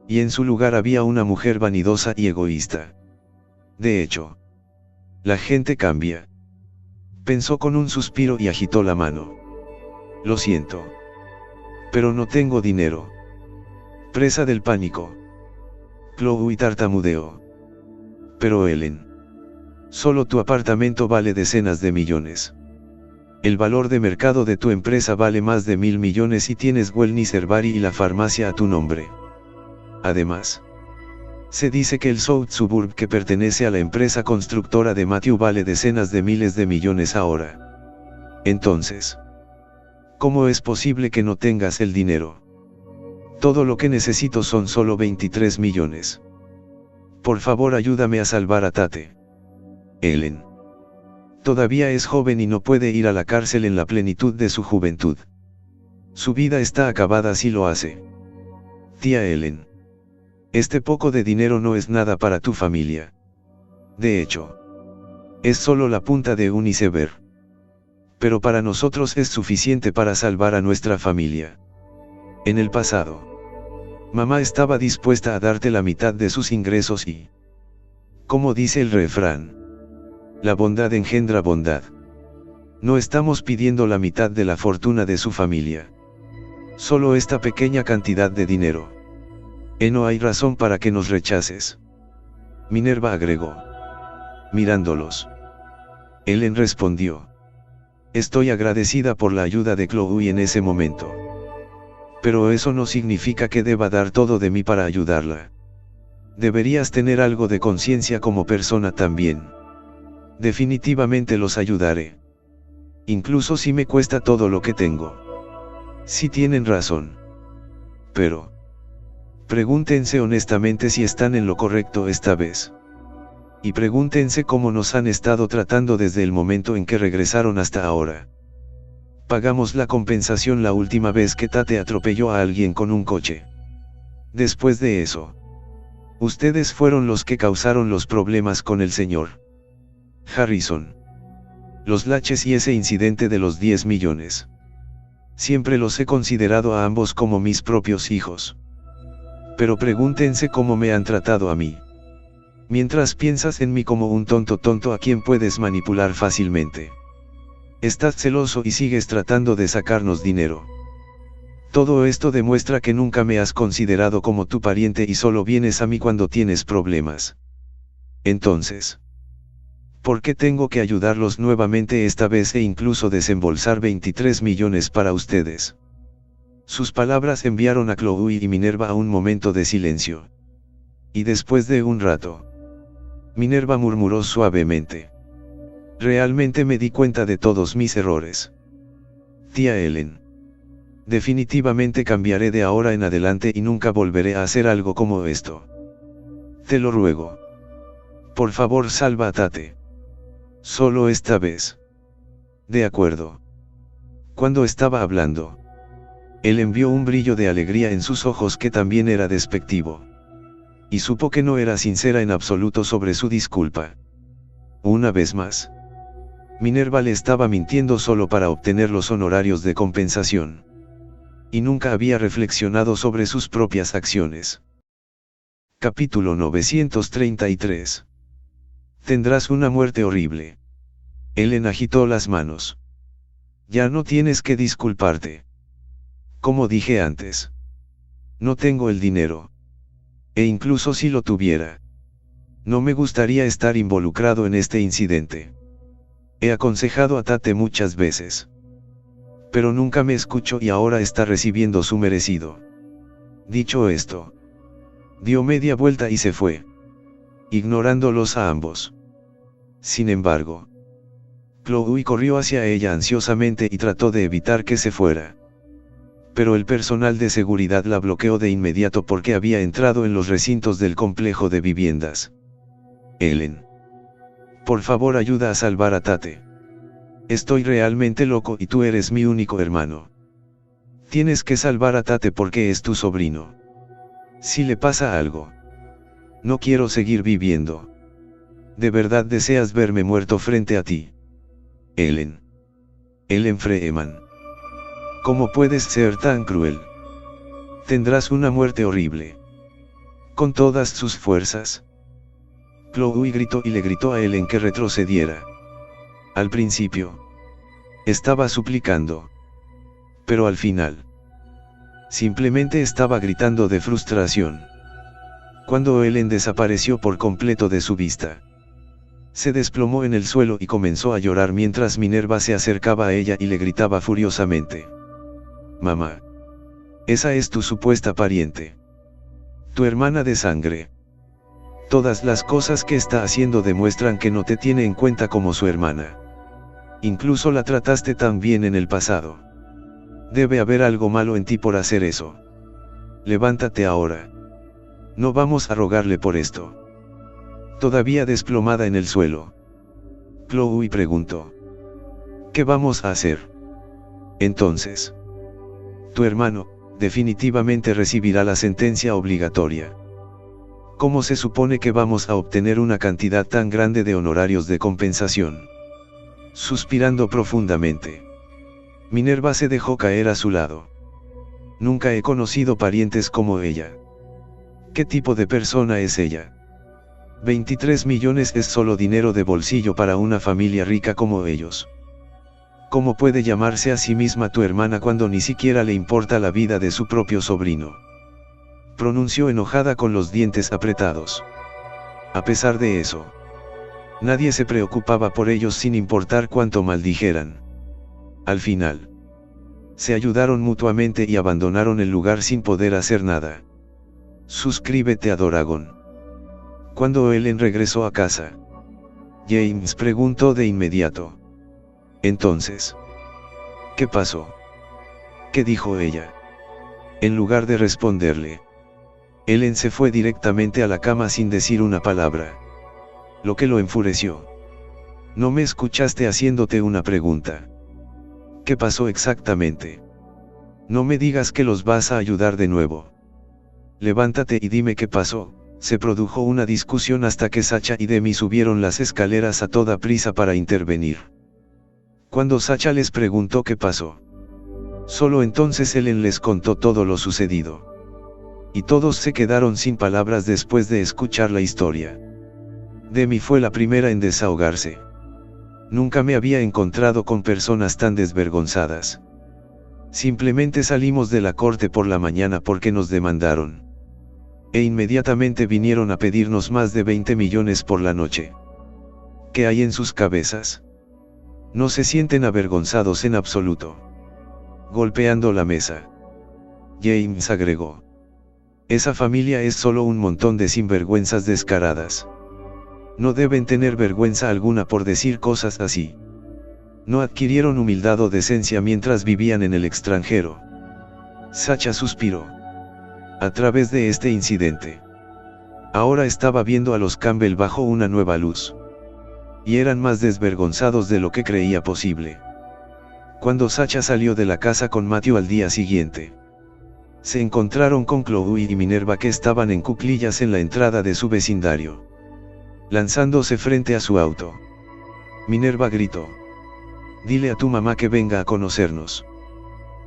Y en su lugar había una mujer vanidosa y egoísta. De hecho, la gente cambia. Pensó con un suspiro y agitó la mano. Lo siento. Pero no tengo dinero. Presa del pánico, Chloe tartamudeó. Pero Ellen, solo tu apartamento vale decenas de millones. El valor de mercado de tu empresa vale más de 1.000 millones y tienes Wellness Herbari y la farmacia a tu nombre. Además, se dice que el South Suburb que pertenece a la empresa constructora de Matthew vale decenas de miles de millones ahora. Entonces, ¿cómo es posible que no tengas el dinero? Todo lo que necesito son solo 23 millones. Por favor, ayúdame a salvar a Tate. Ellen. Todavía es joven y no puede ir a la cárcel en la plenitud de su juventud. Su vida está acabada si lo hace. Tía Ellen. Este poco de dinero no es nada para tu familia. De hecho, es solo la punta de un iceberg. Pero para nosotros es suficiente para salvar a nuestra familia. En el pasado, mamá estaba dispuesta a darte la mitad de sus ingresos y, como dice el refrán, la bondad engendra bondad. No estamos pidiendo la mitad de la fortuna de su familia. Solo esta pequeña cantidad de dinero. No hay razón para que nos rechaces. Minerva agregó, mirándolos. Ellen respondió. Estoy agradecida por la ayuda de Chloe en ese momento. Pero eso no significa que deba dar todo de mí para ayudarla. Deberías tener algo de conciencia como persona también. Definitivamente los ayudaré. Incluso si me cuesta todo lo que tengo. Sí tienen razón. Pero, pregúntense honestamente si están en lo correcto esta vez. Y pregúntense cómo nos han estado tratando desde el momento en que regresaron hasta ahora. Pagamos la compensación la última vez que Tate atropelló a alguien con un coche. Después de eso, ustedes fueron los que causaron los problemas con el señor Harrison. Los laches y ese incidente de los 10 millones. Siempre los he considerado a ambos como mis propios hijos. Pero pregúntense cómo me han tratado a mí. Mientras piensas en mí como un tonto a quien puedes manipular fácilmente. Estás celoso y sigues tratando de sacarnos dinero. Todo esto demuestra que nunca me has considerado como tu pariente y solo vienes a mí cuando tienes problemas. Entonces, ¿por qué tengo que ayudarlos nuevamente esta vez e incluso desembolsar 23 millones para ustedes? Sus palabras enviaron a Chloe y Minerva a un momento de silencio. Y después de un rato, Minerva murmuró suavemente: realmente me di cuenta de todos mis errores. Tía Ellen. Definitivamente cambiaré de ahora en adelante y nunca volveré a hacer algo como esto. Te lo ruego. Por favor, salva a Tate. Solo esta vez. De acuerdo. Cuando estaba hablando, él envió un brillo de alegría en sus ojos que también era despectivo. Y supo que no era sincera en absoluto sobre su disculpa. Una vez más, Minerva le estaba mintiendo solo para obtener los honorarios de compensación. Y nunca había reflexionado sobre sus propias acciones. Capítulo 933. Tendrás una muerte horrible. Ellen agitó las manos. Ya no tienes que disculparte. Como dije antes, no tengo el dinero. E incluso si lo tuviera, no me gustaría estar involucrado en este incidente. He aconsejado a Tate muchas veces, pero nunca me escuchó y ahora está recibiendo su merecido. Dicho esto, dio media vuelta y se fue, ignorándolos a ambos. Sin embargo, Chloe corrió hacia ella ansiosamente y trató de evitar que se fuera. Pero el personal de seguridad la bloqueó de inmediato porque había entrado en los recintos del complejo de viviendas. Ellen. Por favor, ayuda a salvar a Tate. Estoy realmente loco y tú eres mi único hermano. Tienes que salvar a Tate porque es tu sobrino. Si le pasa algo, no quiero seguir viviendo. ¿De verdad deseas verme muerto frente a ti? Ellen. Ellen Freeman. ¿Cómo puedes ser tan cruel? Tendrás una muerte horrible. Con todas sus fuerzas. Chloe gritó y le gritó a Ellen que retrocediera. Al principio, estaba suplicando. Pero al final, simplemente estaba gritando de frustración. Cuando Ellen desapareció por completo de su vista, se desplomó en el suelo y comenzó a llorar mientras Minerva se acercaba a ella y le gritaba furiosamente: Mamá. Esa es tu supuesta pariente. Tu hermana de sangre. Todas las cosas que está haciendo demuestran que no te tiene en cuenta como su hermana. Incluso la trataste tan bien en el pasado. Debe haber algo malo en ti por hacer eso. Levántate ahora. No vamos a rogarle por esto. Todavía desplomada en el suelo, Chloe preguntó: ¿qué vamos a hacer? Entonces, tu hermano, definitivamente recibirá la sentencia obligatoria. ¿Cómo se supone que vamos a obtener una cantidad tan grande de honorarios de compensación? Suspirando profundamente, Minerva se dejó caer a su lado. Nunca he conocido parientes como ella. ¿Qué tipo de persona es ella? 23 millones es solo dinero de bolsillo para una familia rica como ellos. ¿Cómo puede llamarse a sí misma tu hermana cuando ni siquiera le importa la vida de su propio sobrino? Pronunció enojada con los dientes apretados. A pesar de eso, nadie se preocupaba por ellos sin importar cuánto maldijeran. Al final, se ayudaron mutuamente y abandonaron el lugar sin poder hacer nada. Suscríbete a Doragon. Cuando Ellen regresó a casa, James preguntó de inmediato: entonces, ¿qué pasó? ¿Qué dijo ella? En lugar de responderle, Ellen se fue directamente a la cama sin decir una palabra, lo que lo enfureció. No me escuchaste haciéndote una pregunta. ¿Qué pasó exactamente? No me digas que los vas a ayudar de nuevo. Levántate y dime qué pasó. Se produjo una discusión hasta que Sacha y Demi subieron las escaleras a toda prisa para intervenir. Cuando Sacha les preguntó qué pasó, solo entonces Ellen les contó todo lo sucedido. Y todos se quedaron sin palabras después de escuchar la historia. Demi fue la primera en desahogarse. Nunca me había encontrado con personas tan desvergonzadas. Simplemente salimos de la corte por la mañana porque nos demandaron. E inmediatamente vinieron a pedirnos más de 20 millones por la noche. ¿Qué hay en sus cabezas? No se sienten avergonzados en absoluto. Golpeando la mesa, James agregó. Esa familia es solo un montón de sinvergüenzas descaradas. No deben tener vergüenza alguna por decir cosas así. No adquirieron humildad o decencia mientras vivían en el extranjero. Sacha suspiró. A través de este incidente, ahora estaba viendo a los Campbell bajo una nueva luz. Y eran más desvergonzados de lo que creía posible. Cuando Sacha salió de la casa con Matthew al día siguiente, se encontraron con Chloe y Minerva, que estaban en cuclillas en la entrada de su vecindario, lanzándose frente a su auto. Minerva gritó: «Dile a tu mamá que venga a conocernos».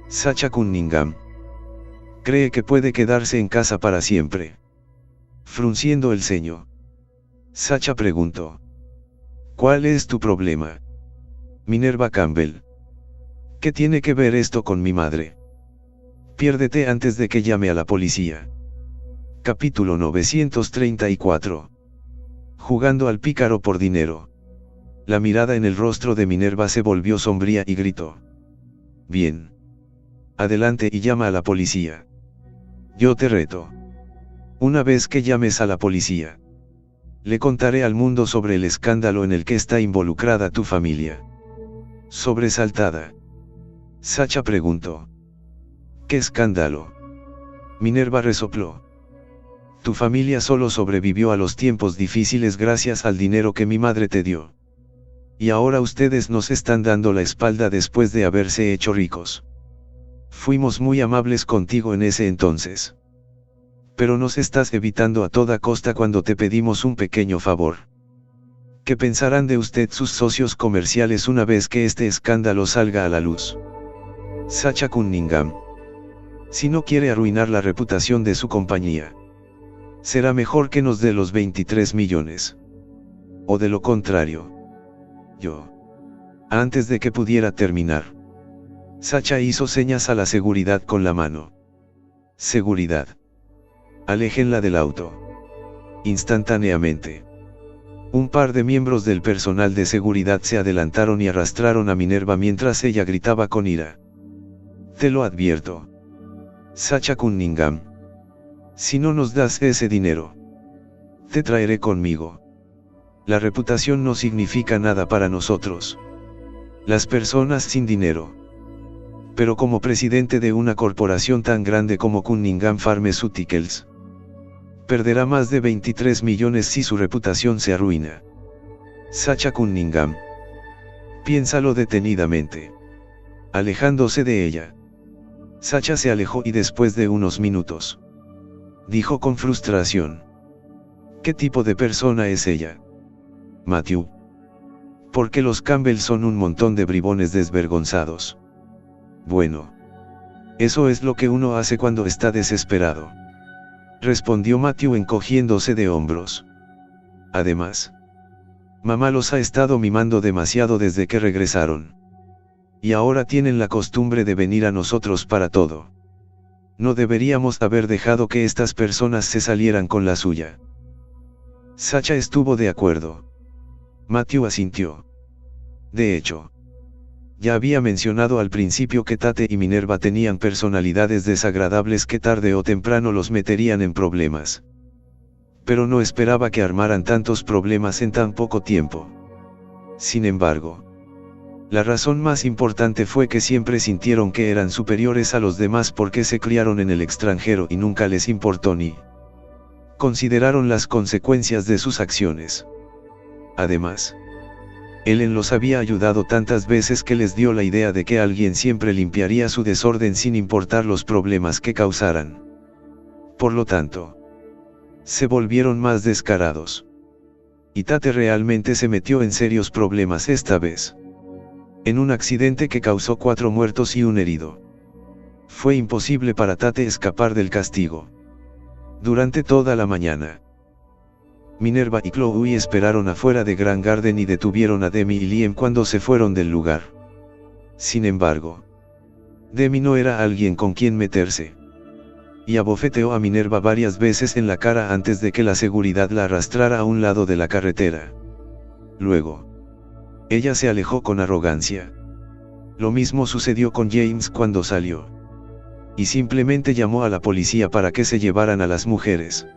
Sacha Cunningham cree que puede quedarse en casa para siempre. Frunciendo el ceño, Sacha preguntó: «¿Cuál es tu problema?» Minerva Campbell: «¿Qué tiene que ver esto con mi madre? Piérdete antes de que llame a la policía». Capítulo 934. Jugando al pícaro por dinero. La mirada en el rostro de Minerva se volvió sombría y gritó: «Bien. Adelante y llama a la policía. Yo te reto. Una vez que llames a la policía, le contaré al mundo sobre el escándalo en el que está involucrada tu familia». Sobresaltada, Sacha preguntó: «¿Qué escándalo?» Minerva resopló: «Tu familia solo sobrevivió a los tiempos difíciles gracias al dinero que mi madre te dio. Y ahora ustedes nos están dando la espalda después de haberse hecho ricos. Fuimos muy amables contigo en ese entonces. Pero nos estás evitando a toda costa cuando te pedimos un pequeño favor. ¿Qué pensarán de usted sus socios comerciales una vez que este escándalo salga a la luz?» Sacha Cunningham: «Si no quiere arruinar la reputación de su compañía, será mejor que nos dé los 23 millones. O de lo contrario, yo». Antes de que pudiera terminar, Sacha hizo señas a la seguridad con la mano. «Seguridad. Aléjenla del auto». Instantáneamente, un par de miembros del personal de seguridad se adelantaron y arrastraron a Minerva mientras ella gritaba con ira: «Te lo advierto, Sacha Cunningham. Si no nos das ese dinero, te traeré conmigo. La reputación no significa nada para nosotros, las personas sin dinero. Pero como presidente de una corporación tan grande como Cunningham Pharmaceuticals, perderá más de 23 millones si su reputación se arruina». Sacha Cunningham: «Piénsalo detenidamente». Alejándose de ella, Sacha se alejó y después de unos minutos, dijo con frustración: «¿Qué tipo de persona es ella, Matthew? Porque los Campbell son un montón de bribones desvergonzados». «Bueno, eso es lo que uno hace cuando está desesperado», respondió Matthew encogiéndose de hombros. «Además, mamá los ha estado mimando demasiado desde que regresaron. Y ahora tienen la costumbre de venir a nosotros para todo. No deberíamos haber dejado que estas personas se salieran con la suya». Sacha estuvo de acuerdo. Matthew asintió. De hecho, ya había mencionado al principio que Tate y Minerva tenían personalidades desagradables que tarde o temprano los meterían en problemas. Pero no esperaba que armaran tantos problemas en tan poco tiempo. Sin embargo, la razón más importante fue que siempre sintieron que eran superiores a los demás porque se criaron en el extranjero y nunca les importó ni consideraron las consecuencias de sus acciones. Además, Ellen los había ayudado tantas veces que les dio la idea de que alguien siempre limpiaría su desorden sin importar los problemas que causaran. Por lo tanto, se volvieron más descarados. Y Tate realmente se metió en serios problemas esta vez. En un accidente que causó 4 muertos y un herido. Fue imposible para Tate escapar del castigo. Durante toda la mañana, Minerva y Chloe esperaron afuera de Grand Garden y detuvieron a Demi y Liam cuando se fueron del lugar. Sin embargo, Demi no era alguien con quien meterse. Y abofeteó a Minerva varias veces en la cara antes de que la seguridad la arrastrara a un lado de la carretera. Luego, ella se alejó con arrogancia. Lo mismo sucedió con James cuando salió. Y simplemente llamó a la policía para que se llevaran a las mujeres.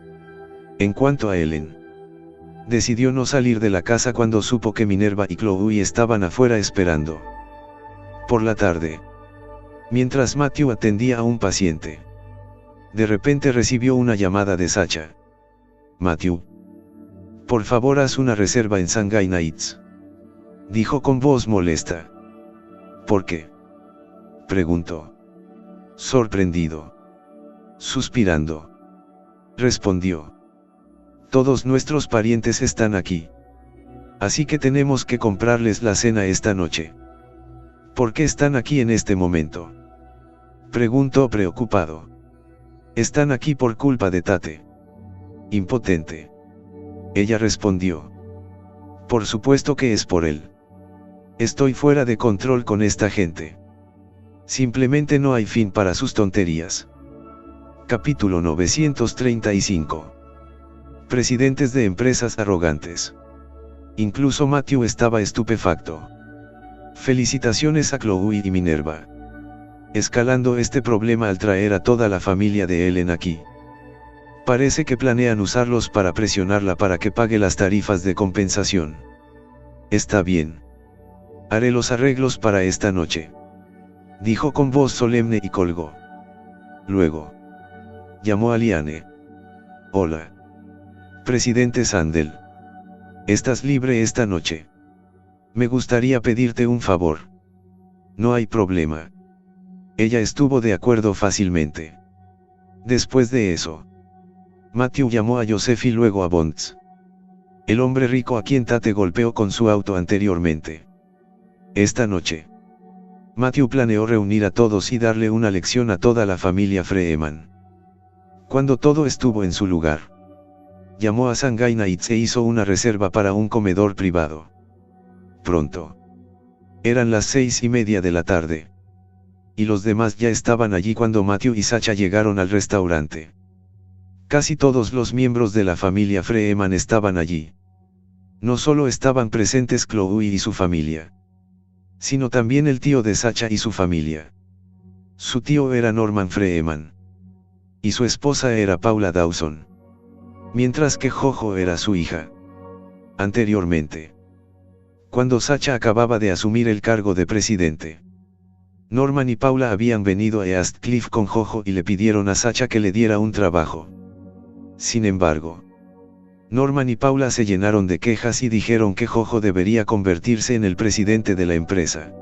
En cuanto a Ellen, decidió no salir de la casa cuando supo que Minerva y Chloe estaban afuera esperando. Por la tarde, mientras Matthew atendía a un paciente, de repente recibió una llamada de Sacha. Matthew, por favor haz una reserva en Shanghai Nights, dijo con voz molesta. ¿Por qué?, preguntó. Sorprendido. Suspirando, respondió. Todos nuestros parientes están aquí. Así que tenemos que comprarles la cena esta noche. ¿Por qué están aquí en este momento?, preguntó preocupado. Están aquí por culpa de Tate. Impotente. Ella respondió. Por supuesto que es por él. Estoy fuera de control con esta gente. Simplemente no hay fin para sus tonterías. Capítulo 935. Presidentes de empresas arrogantes. Incluso Matthew estaba estupefacto. Felicitaciones a Chloe y Minerva. Escalando este problema al traer a toda la familia de Ellen aquí. Parece que planean usarlos para presionarla para que pague las tarifas de compensación. Está bien. Haré los arreglos para esta noche, dijo con voz solemne y colgó. Luego, llamó a Liane. Hola. Presidente Sandel. ¿Estás libre esta noche? Me gustaría pedirte un favor. No hay problema. Ella estuvo de acuerdo fácilmente. Después de eso, Matthew llamó a Joseph y luego a Bonds, el hombre rico a quien Tate golpeó con su auto anteriormente. Esta noche, Matthew planeó reunir a todos y darle una lección a toda la familia Freeman. Cuando todo estuvo en su lugar, llamó a Shanghai Nights e hizo una reserva para un comedor privado. Pronto. Eran las 6:30 de la tarde. Y los demás ya estaban allí cuando Matthew y Sacha llegaron al restaurante. Casi todos los miembros de la familia Freeman estaban allí. No solo estaban presentes Chloe y su familia, sino también el tío de Sacha y su familia. Su tío era Norman Freeman. Y su esposa era Paula Dawson. Mientras que Jojo era su hija. Anteriormente, cuando Sacha acababa de asumir el cargo de presidente, Norman y Paula habían venido a East Cliff con Jojo y le pidieron a Sacha que le diera un trabajo. Sin embargo, Norman y Paula se llenaron de quejas y dijeron que Jojo debería convertirse en el presidente de la empresa.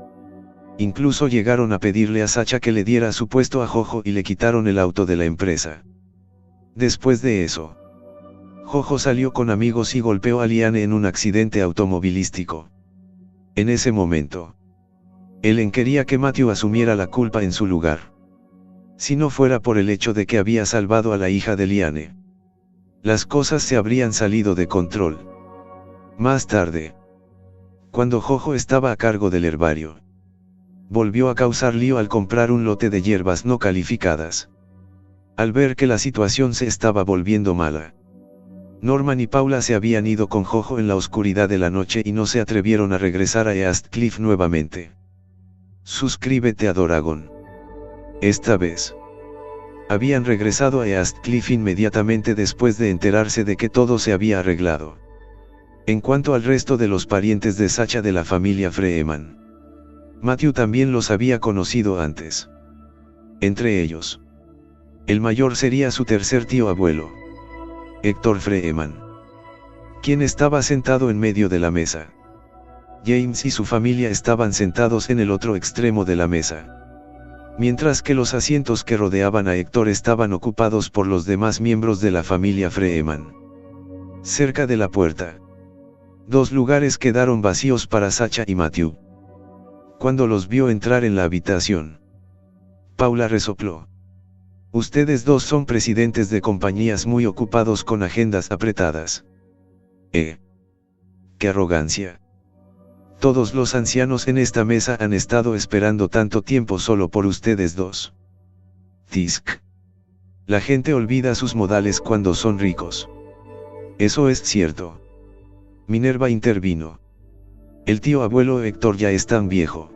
Incluso llegaron a pedirle a Sacha que le diera su puesto a Jojo y le quitaron el auto de la empresa. Después de eso, Jojo salió con amigos y golpeó a Liane en un accidente automovilístico. En ese momento, Ellen quería que Matthew asumiera la culpa en su lugar. Si no fuera por el hecho de que había salvado a la hija de Liane, las cosas se habrían salido de control. Más tarde, cuando Jojo estaba a cargo del herbario, volvió a causar lío al comprar un lote de hierbas no calificadas. Al ver que la situación se estaba volviendo mala, Norman y Paula se habían ido con Jojo en la oscuridad de la noche y no se atrevieron a regresar a East Cliff nuevamente. Suscríbete a Doragon. Esta vez, habían regresado a East Cliff inmediatamente después de enterarse de que todo se había arreglado. En cuanto al resto de los parientes de Sacha de la familia Freeman, Matthew también los había conocido antes. Entre ellos, el mayor sería su tercer tío abuelo, Héctor Freeman, quien estaba sentado en medio de la mesa. James y su familia estaban sentados en el otro extremo de la mesa, mientras que los asientos que rodeaban a Héctor estaban ocupados por los demás miembros de la familia Freeman. Cerca de la puerta, 2 lugares quedaron vacíos para Sacha y Matthew. Cuando los vio entrar en la habitación, Paula resopló. Ustedes dos son presidentes de compañías muy ocupados con agendas apretadas. ¡Qué arrogancia! Todos los ancianos en esta mesa han estado esperando tanto tiempo solo por ustedes dos. Tisk. La gente olvida sus modales cuando son ricos. Eso es cierto. Minerva intervino. El tío abuelo Héctor ya es tan viejo.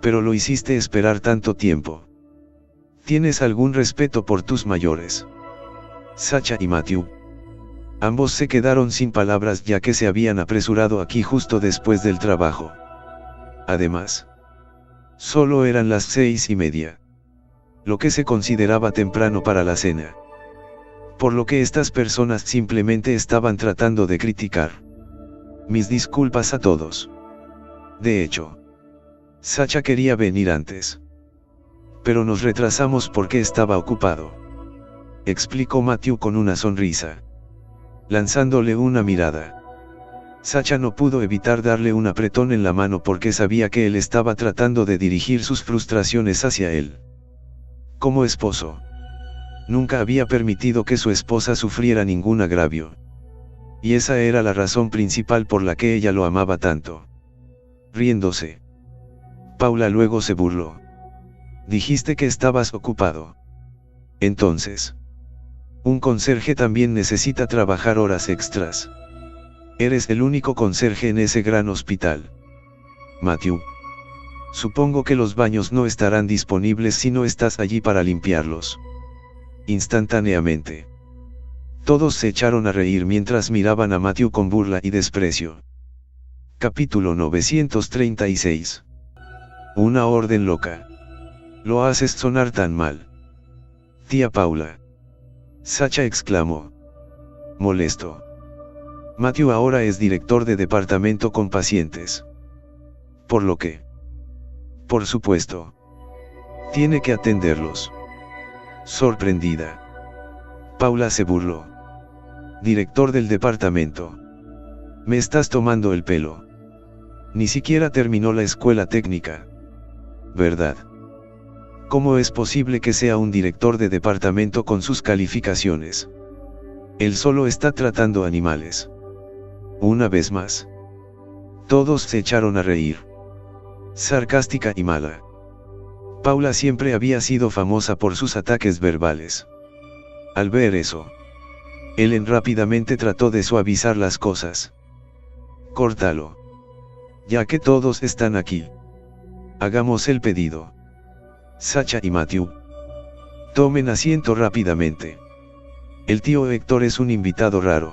Pero lo hiciste esperar tanto tiempo. ¿Tienes algún respeto por tus mayores? Sacha y Matthew. Ambos se quedaron sin palabras ya que se habían apresurado aquí justo después del trabajo. Además, solo eran las 6:30. Lo que se consideraba temprano para la cena. Por lo que estas personas simplemente estaban tratando de criticar. Mis disculpas a todos. De hecho, Sacha quería venir antes. Pero nos retrasamos porque estaba ocupado. Explicó Matthew con una sonrisa. Lanzándole una mirada. Sacha no pudo evitar darle un apretón en la mano porque sabía que él estaba tratando de dirigir sus frustraciones hacia él. Como esposo, nunca había permitido que su esposa sufriera ningún agravio. Y esa era la razón principal por la que ella lo amaba tanto. Riéndose, Paula luego se burló. Dijiste que estabas ocupado. Entonces, un conserje también necesita trabajar horas extras. Eres el único conserje en ese gran hospital. Matthew. Supongo que los baños no estarán disponibles si no estás allí para limpiarlos. Instantáneamente. Todos se echaron a reír mientras miraban a Matthew con burla y desprecio. Capítulo 936. Una orden loca. Lo haces sonar tan mal. Tía Paula. Sacha exclamó. Molesto. Matthew ahora es director de departamento con pacientes. Por lo que, por supuesto, tiene que atenderlos. Sorprendida, Paula se burló. Director del departamento. Me estás tomando el pelo. Ni siquiera terminó la escuela técnica. ¿Verdad? ¿Cómo es posible que sea un director de departamento con sus calificaciones? Él solo está tratando animales. Una vez más. Todos se echaron a reír. Sarcástica y mala. Paula siempre había sido famosa por sus ataques verbales. Al ver eso, Ellen rápidamente trató de suavizar las cosas. Córtalo. Ya que todos están aquí. Hagamos el pedido. Sacha y Matthew. Tomen asiento rápidamente. El tío Héctor es un invitado raro.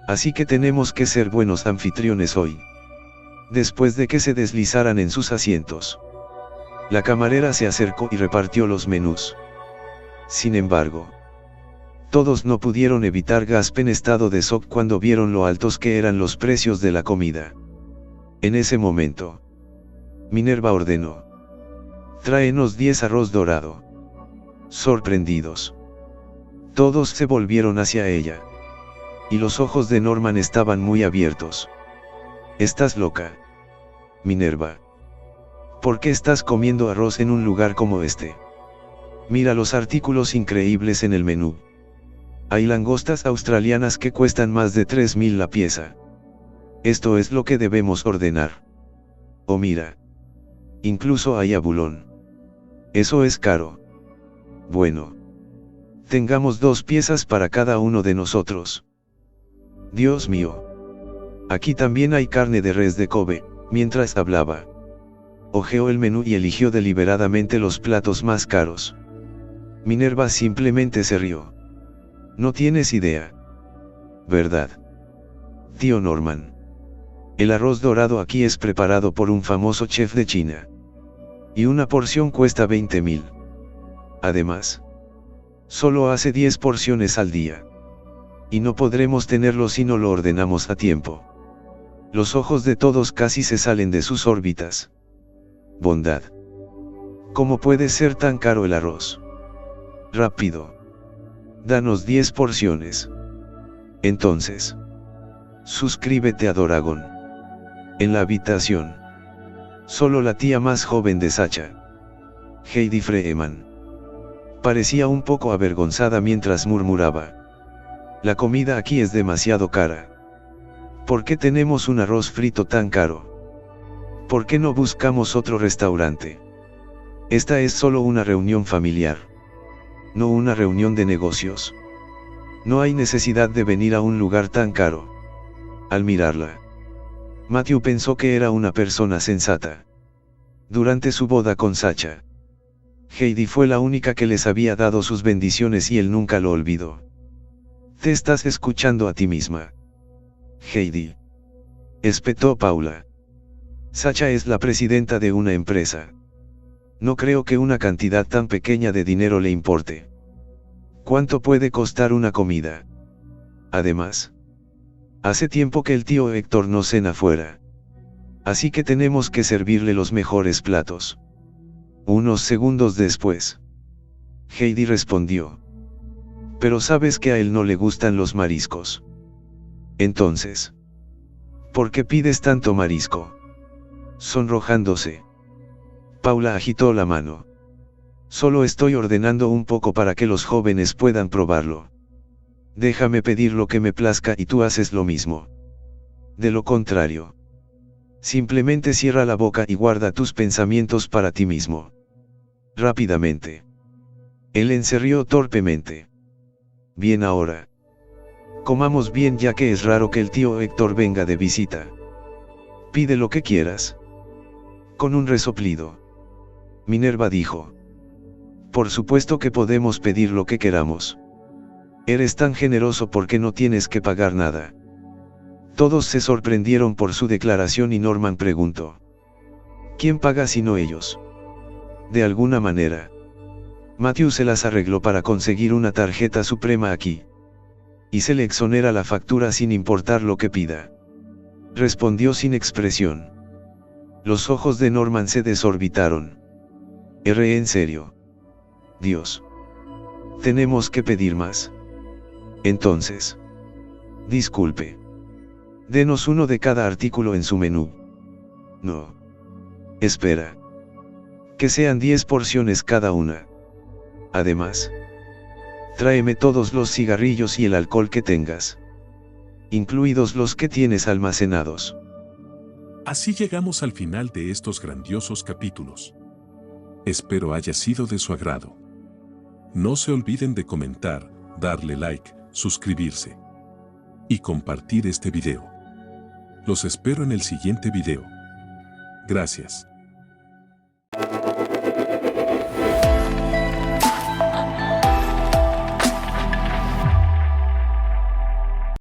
Así que tenemos que ser buenos anfitriones hoy. Después de que se deslizaran en sus asientos, la camarera se acercó y repartió los menús. Sin embargo, todos no pudieron evitar gasp en estado de shock cuando vieron lo altos que eran los precios de la comida. En ese momento, Minerva ordenó. Tráenos 10 arroz dorado. Sorprendidos, todos se volvieron hacia ella. Y los ojos de Norman estaban muy abiertos. ¿Estás loca, Minerva? ¿Por qué estás comiendo arroz en un lugar como este? Mira los artículos increíbles en el menú. Hay langostas australianas que cuestan más de 3.000 la pieza. Esto es lo que debemos ordenar. Oh mira. Incluso hay abulón. Eso es caro. Bueno. Tengamos 2 piezas para cada uno de nosotros. Dios mío. Aquí también hay carne de res de Kobe. Mientras hablaba, hojeó el menú y eligió deliberadamente los platos más caros. Minerva simplemente se rió. No tienes idea. ¿Verdad? Tío Norman. El arroz dorado aquí es preparado por un famoso chef de China. Y una porción cuesta 20.000. Además, solo hace 10 porciones al día. Y no podremos tenerlo si no lo ordenamos a tiempo. Los ojos de todos casi se salen de sus órbitas. Bondad. ¿Cómo puede ser tan caro el arroz? Rápido. Danos 10 porciones. Entonces, suscríbete a Doragon. En la habitación, solo la tía más joven de Sacha, Heidi Freeman, parecía un poco avergonzada mientras murmuraba. La comida aquí es demasiado cara. ¿Por qué tenemos un arroz frito tan caro? ¿Por qué no buscamos otro restaurante? Esta es solo una reunión familiar. No una reunión de negocios. No hay necesidad de venir a un lugar tan caro. Al mirarla, Matthew pensó que era una persona sensata. Durante su boda con Sacha, Heidi fue la única que les había dado sus bendiciones y él nunca lo olvidó. Te estás escuchando a ti misma, Heidi, espetó Paula. Sacha es la presidenta de una empresa. No creo que una cantidad tan pequeña de dinero le importe. ¿Cuánto puede costar una comida? Además, hace tiempo que el tío Héctor no cena fuera. Así que tenemos que servirle los mejores platos. Unos segundos después, Heidi respondió. Pero sabes que a él no le gustan los mariscos. Entonces, ¿por qué pides tanto marisco? Sonrojándose, Paula agitó la mano. Solo estoy ordenando un poco para que los jóvenes puedan probarlo. Déjame pedir lo que me plazca y tú haces lo mismo. De lo contrario, simplemente cierra la boca y guarda tus pensamientos para ti mismo. Rápidamente, él encerrió torpemente. Bien ahora. Comamos bien ya que es raro que el tío Héctor venga de visita. Pide lo que quieras. Con un resoplido, Minerva dijo. Por supuesto que podemos pedir lo que queramos. Eres tan generoso porque no tienes que pagar nada. Todos se sorprendieron por su declaración y Norman preguntó. ¿Quién paga sino ellos? De alguna manera, Matthew se las arregló para conseguir una tarjeta suprema aquí. Y se le exonera la factura sin importar lo que pida. Respondió sin expresión. Los ojos de Norman se desorbitaron. ¿En serio? Dios. ¿Tenemos que pedir más? Entonces. Disculpe. Denos uno de cada artículo en su menú. No. Espera. Que sean 10 porciones cada una. Además, tráeme todos los cigarrillos y el alcohol que tengas. Incluidos los que tienes almacenados. Así llegamos al final de estos grandiosos capítulos. Espero haya sido de su agrado. No se olviden de comentar, darle like, suscribirse y compartir este video. Los espero en el siguiente video. Gracias.